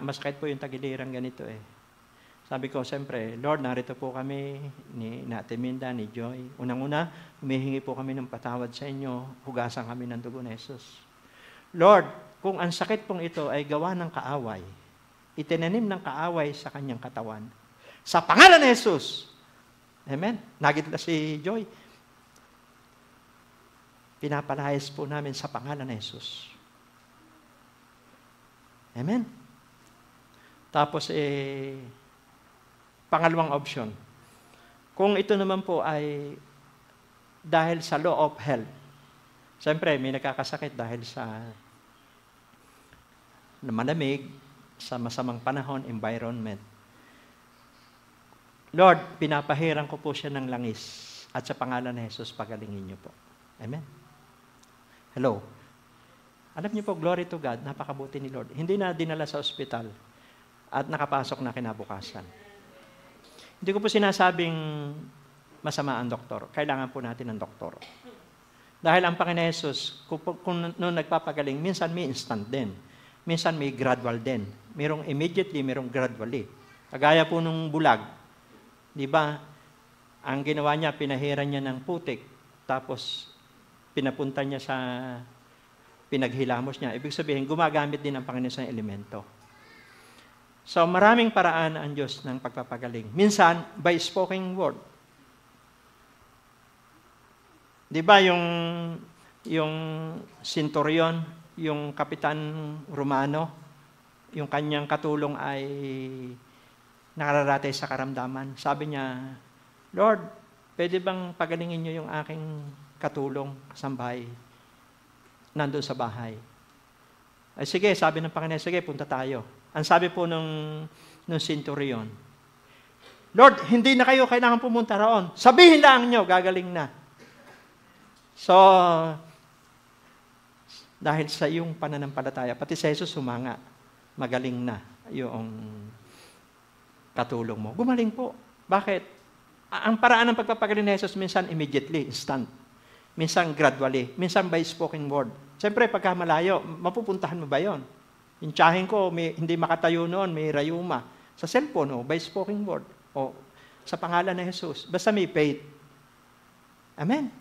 Masakit po yung tagiliran ganito Sabi ko, siyempre, Lord, narito po kami ni Ate Minda, ni Joy. Unang-una, humihingi po kami ng patawad sa inyo. Hugasan kami ng dugo ni Jesus. Lord, kung ang sakit pong ito ay gawa ng kaaway, itinanim ng kaaway sa kanyang katawan. Sa pangalan ni Jesus. Amen? Nagitla si Joy. Pinapalayas po namin sa pangalan ni Jesus. Amen? Tapos, pangalawang option. Kung ito naman po ay dahil sa law of health, siyempre, may nakakasakit dahil sa malamig, sa masamang panahon, environment. Lord, pinapahiran ko po siya ng langis at sa pangalan ni Jesus, pagalingin niyo po. Amen? Hello? Alam niyo po, glory to God, napakabuti ni Lord. Hindi na dinala sa ospital at nakapasok na kinabukasan. Hindi ko po sinasabing masama ang doktor. Kailangan po natin ng doktor. Dahil ang Panginoon Jesus, kung nagpapagaling, minsan may instant din. Minsan may gradual din. Merong immediately, merong gradually. Kagaya po nung bulag. Di ba? Ang ginawa niya, pinahiran niya ng putik. Tapos, pinapunta niya sa pinaghilamos niya. Ibig sabihin, gumagamit din ang Panginoon sa elemento. So, maraming paraan ang Diyos ng pagpapagaling. Minsan, by spoken word. Di ba yung centurion, yung Kapitan Romano, yung kanyang katulong ay nakararatay sa karamdaman. Sabi niya, Lord, pwede bang pagalingin niyo yung aking katulong, kasambahay, nandun sa bahay? Ay sige, sabi ng Panginoon, sige, punta tayo. Ang sabi po nung centurion, Lord, hindi na kayo kailangan pumunta roon. Sabihin lang nyo, gagaling na. So, dahil sa iyong pananampalataya, pati sa Jesus sumanga, magaling na yung katulong mo. Gumaling po. Bakit? Ang paraan ng pagpapagaling ni Jesus, minsan immediately, instant. Minsan gradually. Minsan by spoken word. Siyempre, pagka malayo, mapupuntahan mo ba yon? Yung tiyahin ko, hindi makatayo noon, may rayuma. Sa cellphone, by spoken word. O sa pangalan ng Jesus. Basta may faith. Amen.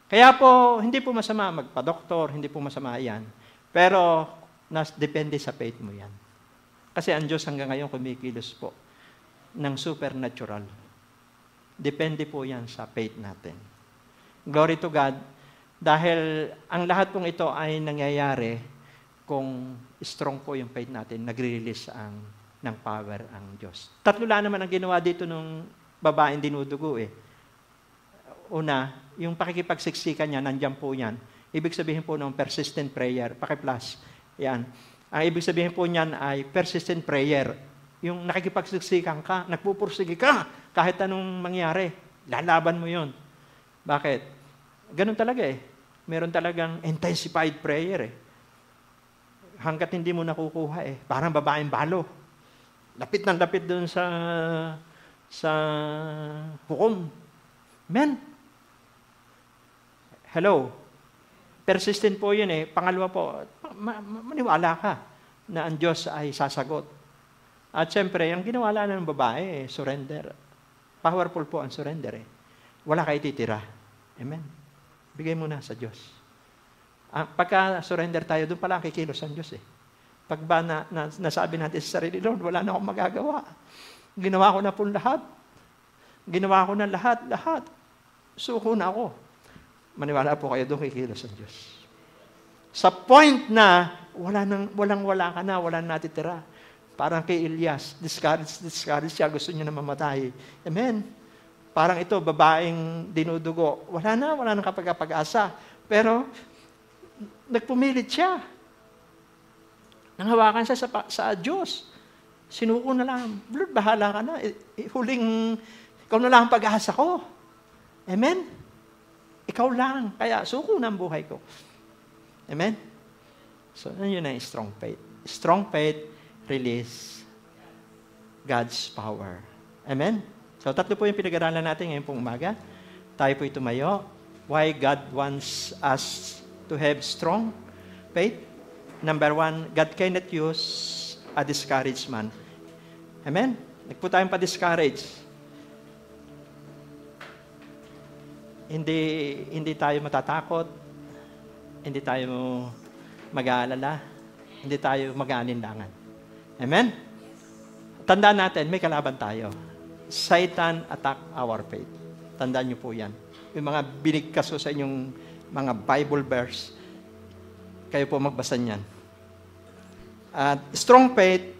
Kaya po, hindi po masama magpa-doktor, hindi po masama yan. Pero, depende sa faith mo yan. Kasi ang Diyos hanggang ngayon kumikilos po ng supernatural. Depende po yan sa faith natin. Glory to God. Dahil ang lahat pong ito ay nangyayari kung strong po yung faith natin, nagre-release ng power ang Diyos. Tatlo lang naman ang ginawa dito nung babaeng dinudugo eh. Una, yung pakikipagsiksikan niya, nandiyan po yan. Ibig sabihin po ng persistent prayer, paki-plus. Yan. Ang ibig sabihin po niyan ay persistent prayer. Yung nakikipagsiksikan ka, nagpupursige ka, kahit anong mangyari, lalaban mo yun. Bakit? Ganun talaga eh. Meron talagang intensified prayer eh. Hanggat hindi mo nakukuha eh. Parang babaeng balo. Lapit ng lapit doon sa hukom. Amen. Hello. Persistent po yun eh. Pangalawa po, maniwala ka na ang Diyos ay sasagot. At syempre, ang ginawala ng babae, surrender. Powerful po ang surrender eh. Wala kayo titira. Amen. Bigay mo na sa Diyos. Pagka surrender tayo, doon pala kikilos ang Diyos eh. Pag ba nasabi natin sa sarili, Lord, wala na akong magagawa. Ginawa ko na po lahat. Ginawa ko na lahat. Suko na ako. Maniwala po kayo, doon kikilos ang Diyos. Sa point na, walang-wala ka na, walang natitira. Parang kay Elias, discouraged siya, gusto niya na mamatay. Amen. Parang ito, babaeng dinudugo. Wala na kapag-asa. Pero, nagpumilit siya. Nanghawakan siya sa Diyos. Sinuko na lang, Lord, bahala ka na. Ikaw na lang ang pag-asa ko. Amen? Ikaw lang. Kaya, suko na ang buhay ko. Amen? So, yun ang strong faith. Strong faith, release God's power. Amen? So, tatlo po yung pinag-aralan natin ngayon pong umaga. Tayo po tumayo. Why God wants us to have strong faith. Number 1, God cannot use a discouraged man. Amen? Nagpo tayong pa-discourage. Hindi tayo matatakot. Hindi tayo mag-aalala. Hindi tayo mag-aalinlangan. Amen? Tandaan natin, may kalaban tayo. Satan attack our faith. Tandaan niyo po yan. Yung mga binigkaso sa inyong mga Bible verse, kayo po magbasa niyan. At strong faith,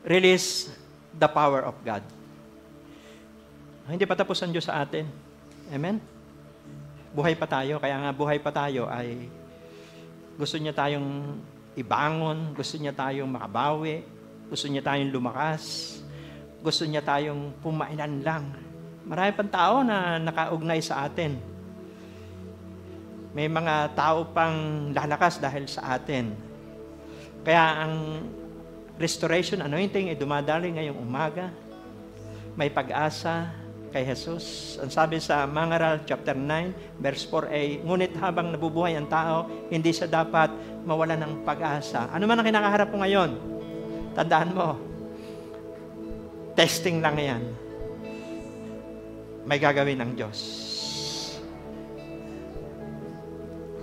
release the power of God. Hindi pa tapos ang Diyos sa atin. Amen? Buhay pa tayo. Kaya nga buhay pa tayo ay gusto niya tayong ibangon, gusto niya tayong makabawi, gusto niya tayong lumakas, gusto niya tayong pumailan lang. Marami pang tao na nakaugnay sa atin. May mga tao pang lalakas dahil sa atin. Kaya ang restoration anointing ay dumadali ngayong umaga. May pag-asa kay Jesus. Ang sabi sa Mangaral chapter 9, verse 4a, ngunit habang nabubuhay ang tao, hindi siya dapat mawalan ng pag-asa. Ano man ang kinakaharap mo ngayon? Tandaan mo, testing lang yan. May gagawin ng Diyos.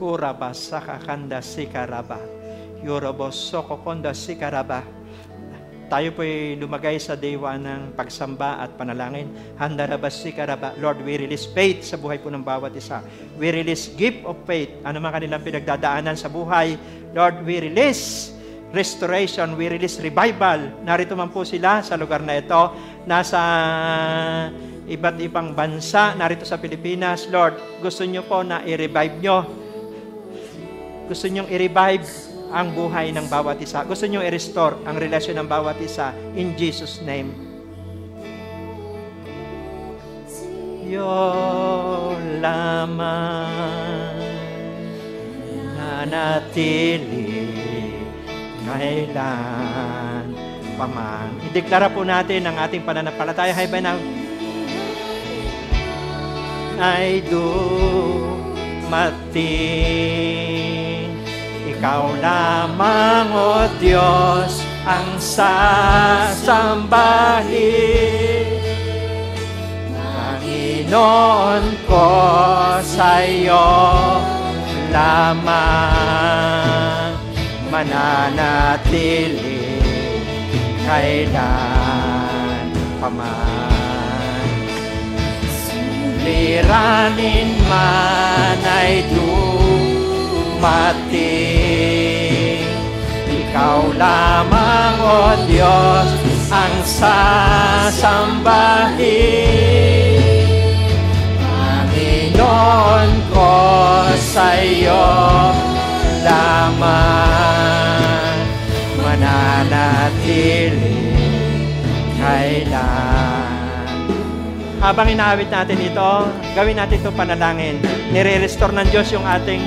Huraba sakakanda sikaraba. Yorobo sokokonda sikaraba. tayo po'y lumagay sa diwa ng pagsamba at panalangin. Handarabasikaraba. Lord, we release faith sa buhay po ng bawat isa. We release gift of faith. Ano man kanilang pinagdadaanan sa buhay. Lord, we release restoration. We release revival. Narito man po sila sa lugar na ito. Nasa iba't ibang bansa. Narito sa Pilipinas. Lord, gusto nyo po na i-revive nyo. Gusto nyo i-revive ang buhay ng bawat isa. Gusto nyo i-restore ang relasyon ng bawat isa. In Jesus' name. Yo lamang nanatili kailan paman. Ideklara po natin ang ating pananampalataya. Hay ba na ay dumating. Ikaw lamang, O Diyos, ang sasambahin. Panginoon ko, sa'yo lamang mananatili kailan paman. Suliranin man ay dumating. Ikaw lamang, O Diyos, ang sasambahin. Panginoon ko, sa'yo lamang mananatili kailan. Habang inaawit natin ito, gawin natin ito panalangin. Nire-restore ng Diyos yung ating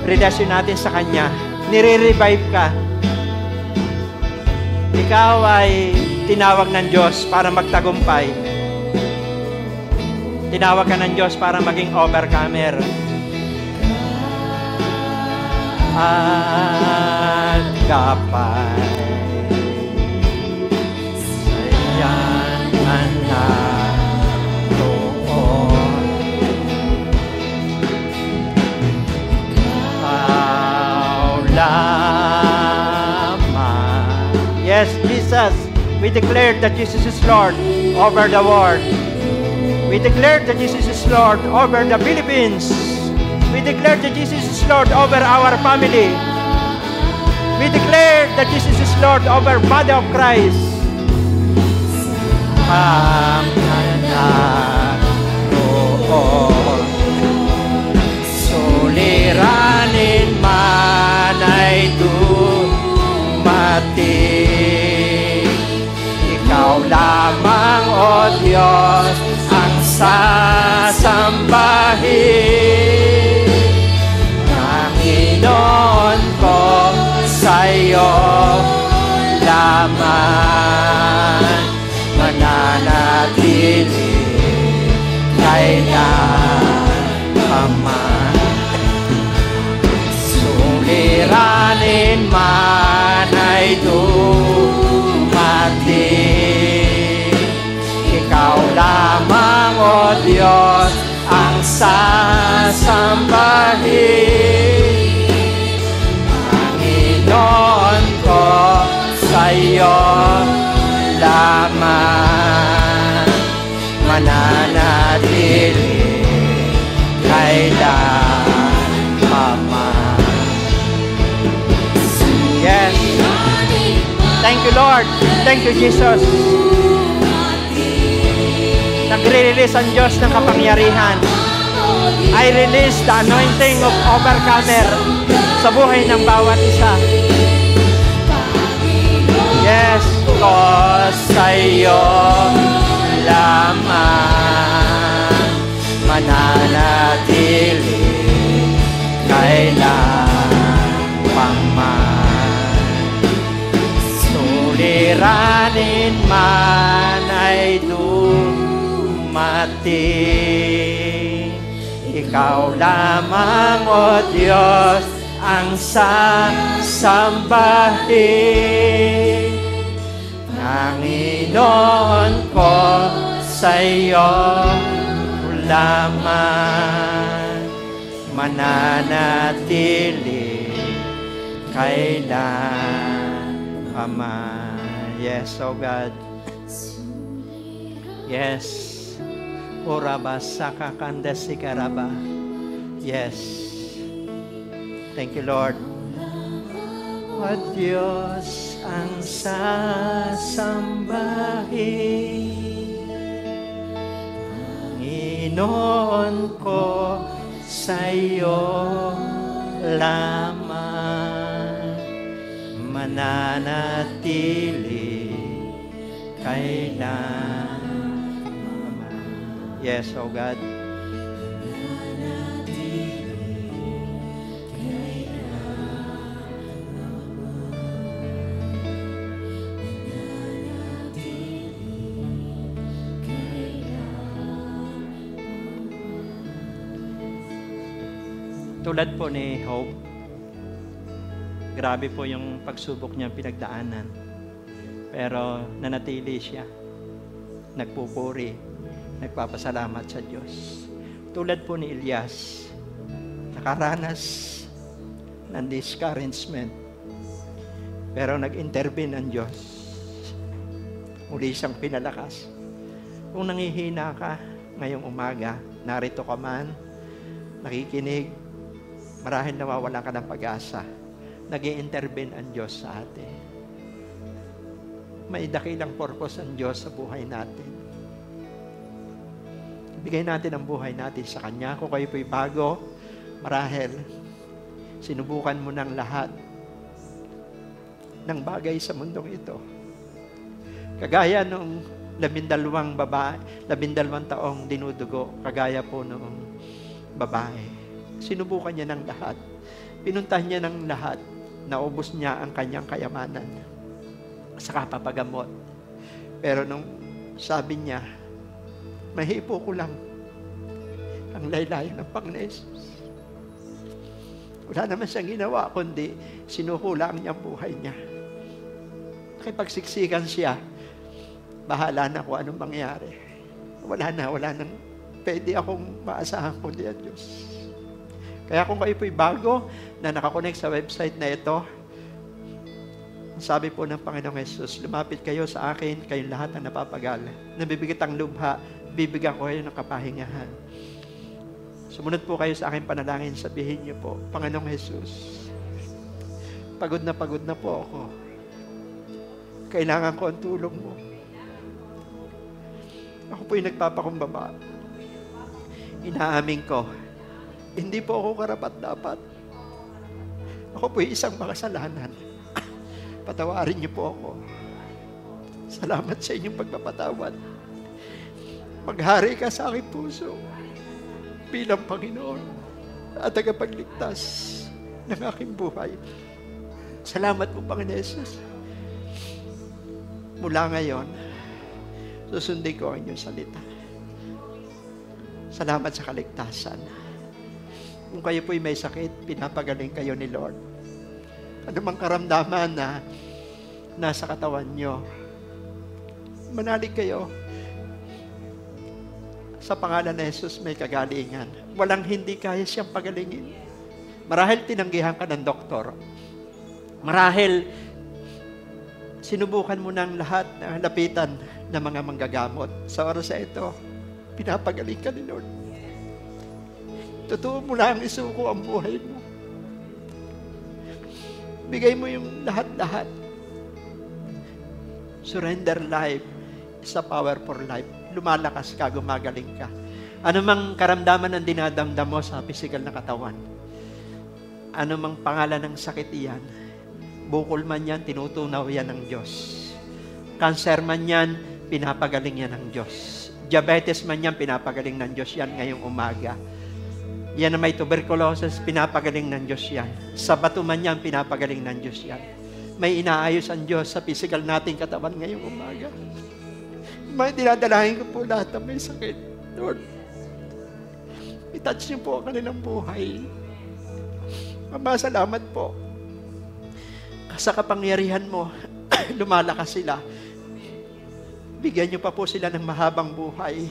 relasyon natin sa Kanya. Nire-revive ka. Ikaw ay tinawag ng Diyos para magtagumpay. Tinawag ka ng Diyos para maging overcomer. At kapay sayan man naroon. Yes, Jesus, we declare that Jesus is Lord over the world. We declare that Jesus is Lord over the Philippines. We declare that Jesus is Lord over our family. We declare that Jesus is Lord over body of Christ. Ang naroon, suliranin man ay dumating. Ikaw lamang, O Diyos, ang sasambahin. Panginoon ko, sa'yo lamang mananatili kailan paman. Suliranin man ay dumating. Ikaw lamang, O Diyos, ang sasambahin. Panginoon ko, sa'yo lamang mananatili kailan paman. Yes. Thank you, Lord. Thank you, Jesus. Nagre-release ang Diyos ng kapangyarihan. I release the anointing of overcomer sa buhay ng bawat isa. Yes, ko sa'yo lamang mananatili kailan paman. Suliranin man ay dumating. Ikaw lamang, O Diyos, ang sasambahin. Panginoon ko, sa'yo lamang mananatili kailan paman. Yes, oh God. Yes. Oraba sakakanda sikaraba. Yes. Thank you, Lord. At Diyos ang sasambahin, Panginoon ko sa iyo lamang, mananatili kailanman. Yes, oh God. Tulad po ni Hope, grabe po yung pagsubok niya pinagdaanan. Pero nanatili siya, nagpupuri, nagpapasalamat sa Diyos. Tulad po ni Elias, nakaranas ng discouragement, pero nag-intervene ang Diyos. Muli siyang pinalakas. Kung nangihina ka ngayong umaga, narito ka man, nakikinig, marahil nawawalan ka ng pag-asa. Nag-i-intervene ang Diyos sa atin. May dakilang purpose ang Diyos sa buhay natin. Ibigay natin ang buhay natin sa Kanya. Kung kayo po'y bago, marahil sinubukan mo ng lahat ng bagay sa mundong ito. Kagaya nung 12 taong dinudugo, kagaya po noong babae. Sinubukan niya ng lahat. Pinuntahan niya ng lahat. Naubos niya ang kanyang kayamanan sa kapapagamot. Pero nung sabi niya, mahipo ko lang ang laylayan ng Panginoon Jesus. Wala naman siyang ginawa, kundi sinuhula ang niyang buhay niya. Nakipagsiksikan siya, bahala na kung anong mangyari. Wala nang pwede akong maasahan kundi ang Diyos. Kaya kung kayo po'y bago na nakakonect sa website na ito, sabi po ng Panginoong Jesus, lumapit kayo sa akin, kayong lahat na napapagal. Nabibigat ang lubha, bibigyan ko kayo ng kapahingahan. Sumunod po kayo sa aking panalangin, sabihin niyo po, Panginoong Jesus, pagod na po ako. Kailangan ko ang tulong mo. Ako po'y nagpapakumbaba. Inaamin ko, hindi po ako karapat-dapat. Ako po'y isang makasalanan. Patawarin niyo po ako. Salamat sa inyong pagpapatawad. Maghari ka sa aking puso bilang Panginoon at tagapagligtas ng aking buhay. Salamat po, Panginoon Jesus. Mula ngayon, susundin ko ang inyong salita. Salamat sa kaligtasan. Kung kayo po'y may sakit, pinapagaling kayo ni Lord. Ano mang karamdaman na nasa katawan nyo, manalig kayo. Sa pangalan ni Jesus may kagalingan. Walang hindi kaya siyang pagalingin. Marahil tinanggihan ka ng doktor. Marahil sinubukan mo ng lahat na lapitan ng mga manggagamot. Sa oras na ito, pinapagaling ka ni Lord. Totoo mo lang isuko ang buhay mo. Bigay mo yung lahat-lahat. Surrender life is a power for life. Lumalakas ka, gumagaling ka. Ano mang karamdaman ang dinadamdam mo sa physical na katawan, ano mang pangalan ng sakit iyan, bukol man yan, tinutunaw yan ng Diyos. Cancer man yan, pinapagaling yan ng Diyos. Diabetes man yan, pinapagaling ng Diyos yan ngayong umaga. Yan na may tuberculosis, pinapagaling ng Diyos yan. Sa bato man yan, pinapagaling ng Diyos yan. May inaayos ang Diyos sa physical nating katawan ngayong umaga. May dinadalahin ko po lahat na may sakit. Lord, i-touch niyo po ang kanilang buhay. Ama, salamat po. Sa kapangyarihan mo, lumalakas sila. Bigyan niyo pa po sila ng mahabang buhay.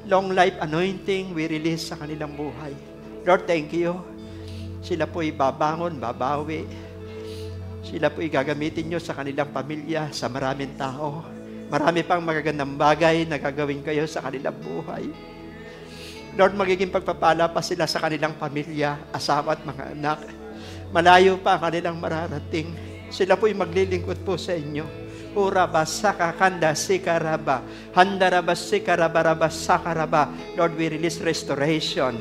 Long life anointing we release sa kanilang buhay. Lord, thank you. Sila po'y babangon, babawi. Sila po igagamitin nyo sa kanilang pamilya, sa maraming tao. Marami pang magagandang bagay na gagawin kayo sa kanilang buhay. Lord, magiging pagpapala pa sila sa kanilang pamilya, asawa at mga anak. Malayo pa ang kanilang mararating. Sila po'y maglilingkod po sa inyo. Uraba, sakakanda, sikaraba, handaraba, sikaraba, sakaraba. Lord, we release restoration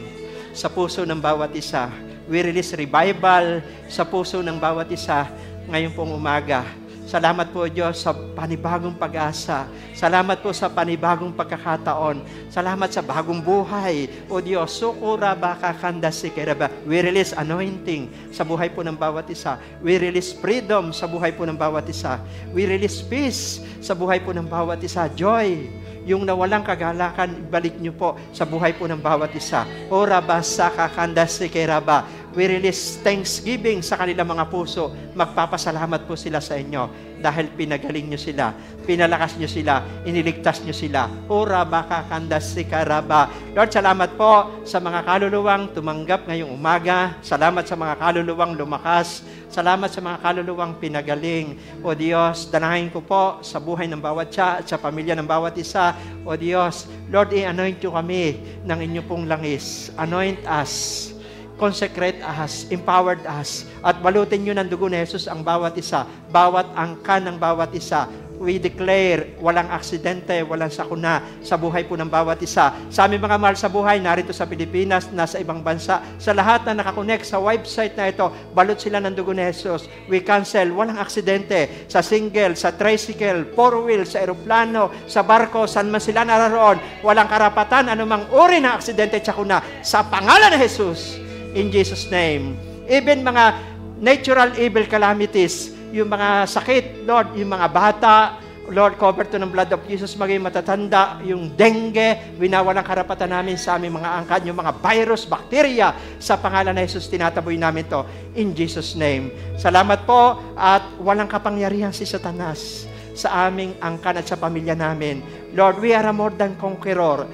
sa puso ng bawat isa. We release revival sa puso ng bawat isa ngayong pong umaga. Salamat po, Diyos, sa panibagong pag-asa. Salamat po sa panibagong pagkakataon. Salamat sa bagong buhay. O Diyos, sukura baka kanda sikiraba. We release anointing sa buhay po ng bawat isa. We release freedom sa buhay po ng bawat isa. We release peace sa buhay po ng bawat isa. Joy, yung nawalang kagalakan, ibalik niyo po sa buhay po ng bawat isa. Ora basa kakanda sikiraba. We release thanksgiving sa kanilang mga puso. Magpapasalamat po sila sa inyo dahil pinagaling nyo sila, pinalakas nyo sila, iniligtas nyo sila. Ora baka kandas sikaraba. Lord, salamat po sa mga kaluluwang tumanggap ngayong umaga. Salamat sa mga kaluluwang lumakas. Salamat sa mga kaluluwang pinagaling. O Diyos, danahin ko po sa buhay ng bawat siya at sa pamilya ng bawat isa. O Diyos, Lord, i-anoint nyo kami ng inyo pong langis. Anoint us. Consecrate us, empowered us, at balutin nyo ng dugo ni Jesus ang bawat isa, bawat angkan ng bawat isa. We declare, walang aksidente, walang sakuna sa buhay po ng bawat isa. Sa aming mga mahal sa buhay, narito sa Pilipinas, nasa ibang bansa, sa lahat na nakakonect sa website na ito, balot sila ng dugo ni Jesus. We cancel, walang aksidente sa single, sa tricycle, four-wheel, sa aeroplano, sa barko, saan man sila nararoon. Walang karapatan, anumang uri ng aksidente at sakuna, sa pangalan ni Jesus. In Jesus' name. Even mga natural evil calamities, yung mga sakit, Lord, yung mga bata, Lord, cover to ng blood of Jesus, maging matatanda, yung dengue, winawalang karapatan namin sa aming mga angkan, yung mga virus, bacteria, sa pangalan ni Jesus, tinataboy namin to. In Jesus' name. Salamat po at walang kapangyarihan si Satanas sa aming angkan at sa pamilya namin. Lord, we are a more than conqueror.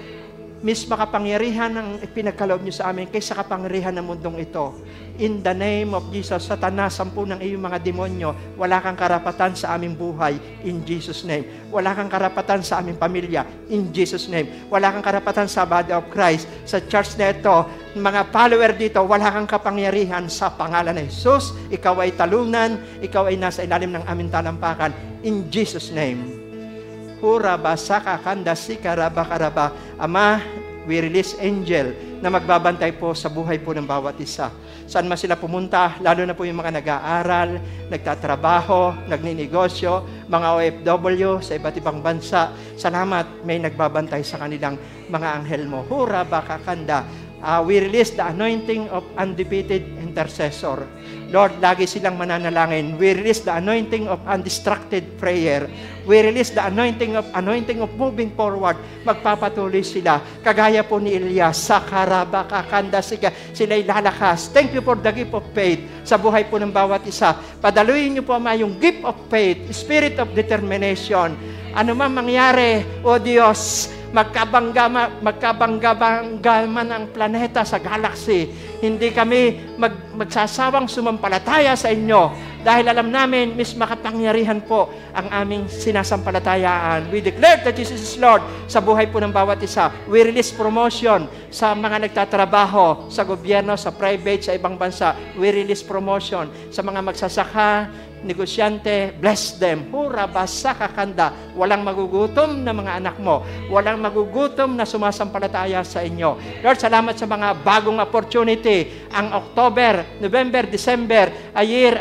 Miss makapangyarihan ang ipinagkaloob niyo sa amin kaysa kapangyarihan ng mundong ito. In the name of Jesus, Satanas, 10 ng iyong mga demonyo, wala kang karapatan sa aming buhay. In Jesus' name. Wala kang karapatan sa aming pamilya. In Jesus' name. Wala kang karapatan sa body of Christ. Sa church na ito, mga follower dito, wala kang kapangyarihan sa pangalan ni Jesus. Ikaw ay talunan. Ikaw ay nasa ilalim ng aming talampakan. In Jesus' name. Huraba, saka, kanda, sikaraba, karaba. Ama, we release angel na magbabantay po sa buhay po ng bawat isa. Saan man sila pumunta, lalo na po yung mga nag-aaral, nagtatrabaho, nagninegosyo, mga OFW sa iba't ibang bansa. Salamat, may nagbabantay sa kanilang mga anghel mo. Huraba, kakanda. We release the anointing of undefeated intercessor. Lord, lagi silang mananalangin. We release the anointing of undistracted prayer. We release the anointing of moving forward. Magpapatuloy sila. Kagaya po ni Elias, sakaraba, kakanda, sila'y lalakas. Thank you for the gift of faith sa buhay po ng bawat isa. Padaluin niyo po, Ama, yung gift of faith, spirit of determination. Ano man mangyari, O Diyos, magkabanggaman ang planeta sa galaxy. Hindi kami magsasawang sumampalataya sa inyo dahil alam namin, Miss, makapangyarihan po ang aming sinasampalatayaan. We declare that Jesus is Lord sa buhay po ng bawat isa. We release promotion sa mga nagtatrabaho sa gobyerno, sa private, sa ibang bansa. We release promotion sa mga magsasaka, negosyante, bless them. Hura, basa, kakanda. Walang magugutom na mga anak mo. Walang magugutom na sumasampalataya sa inyo. Lord, salamat sa mga bagong opportunity. Ang October, November, December, a year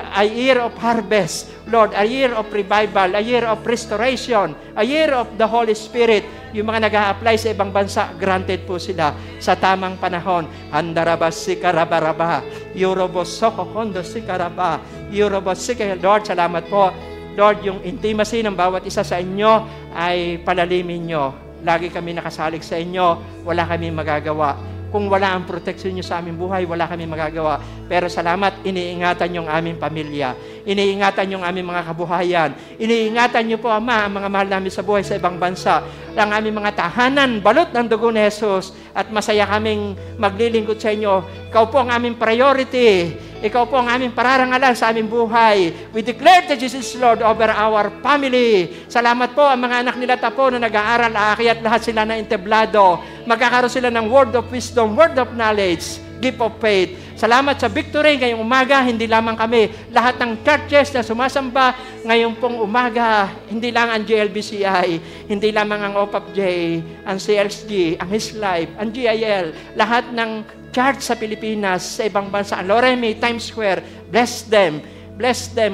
of harvest. Lord, a year of revival, a year of restoration, a year of the Holy Spirit. Yung mga nag-a-apply sa ibang bansa, granted po sila sa tamang panahon. Handarabas sikarabaraba, Eurobos sokokondo sikaraba, Eurobos sikaraba. Lord, salamat po. Lord, yung intimacy ng bawat isa sa inyo ay palalimin nyo. Lagi kami nakasalig sa inyo, wala kami magagawa. Kung wala ang proteksyon nyo sa aming buhay, wala kami magagawa. Pero salamat, iniingatan nyo ang aming pamilya. Iniingatan nyo ang aming mga kabuhayan. Iniingatan nyo po, Ama, ang mga mahal namin sa buhay sa ibang bansa. Ang aming mga tahanan, balot ng dugo ni Jesus. At masaya kaming maglilingkod sa inyo. Ikaw po ang aming priority. Ikaw po ang aming pararangalan sa aming buhay. We declare that Jesus is Lord over our family. Salamat po ang mga anak nila tapo na nag-aaral, aakyat lahat sila na entablado. Magkakaroon sila ng word of wisdom, word of knowledge, gift of faith. Salamat sa victory ngayong umaga, hindi lamang kami. Lahat ng churches na sumasamba ngayong pong umaga, hindi lang ang GLBCI, hindi lamang ang OPAPJ, ang CLSG, ang His Life, ang GIL, lahat ng church sa Pilipinas, sa ibang bansa, ang Loremi, Times Square, bless them,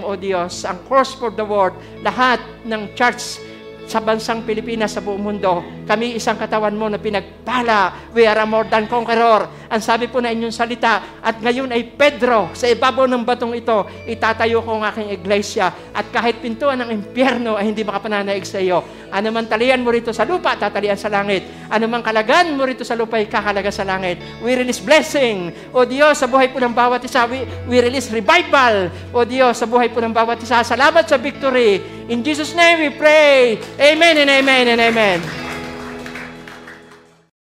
O Diyos, ang Cross for the World, lahat ng church sa bansang Pilipinas, sa buong mundo. Kami isang katawan mo na pinagpala. We are more than conqueror. Ang sabi po na inyong salita. At ngayon ay Pedro, sa ibabaw ng batong ito, itatayo ko ang aking iglesia. At kahit pintuan ng impyerno ay hindi makapananaig sa iyo. Ano man talian mo rito sa lupa, tatalian sa langit. Ano man kalagan mo rito sa lupa, ay kakalaga sa langit. We release blessing. O Diyos, sa buhay po ng bawat isa, we release revival. O Diyos, sa buhay po ng bawat isa, salamat sa victory. In Jesus' name we pray. Amen and amen and amen.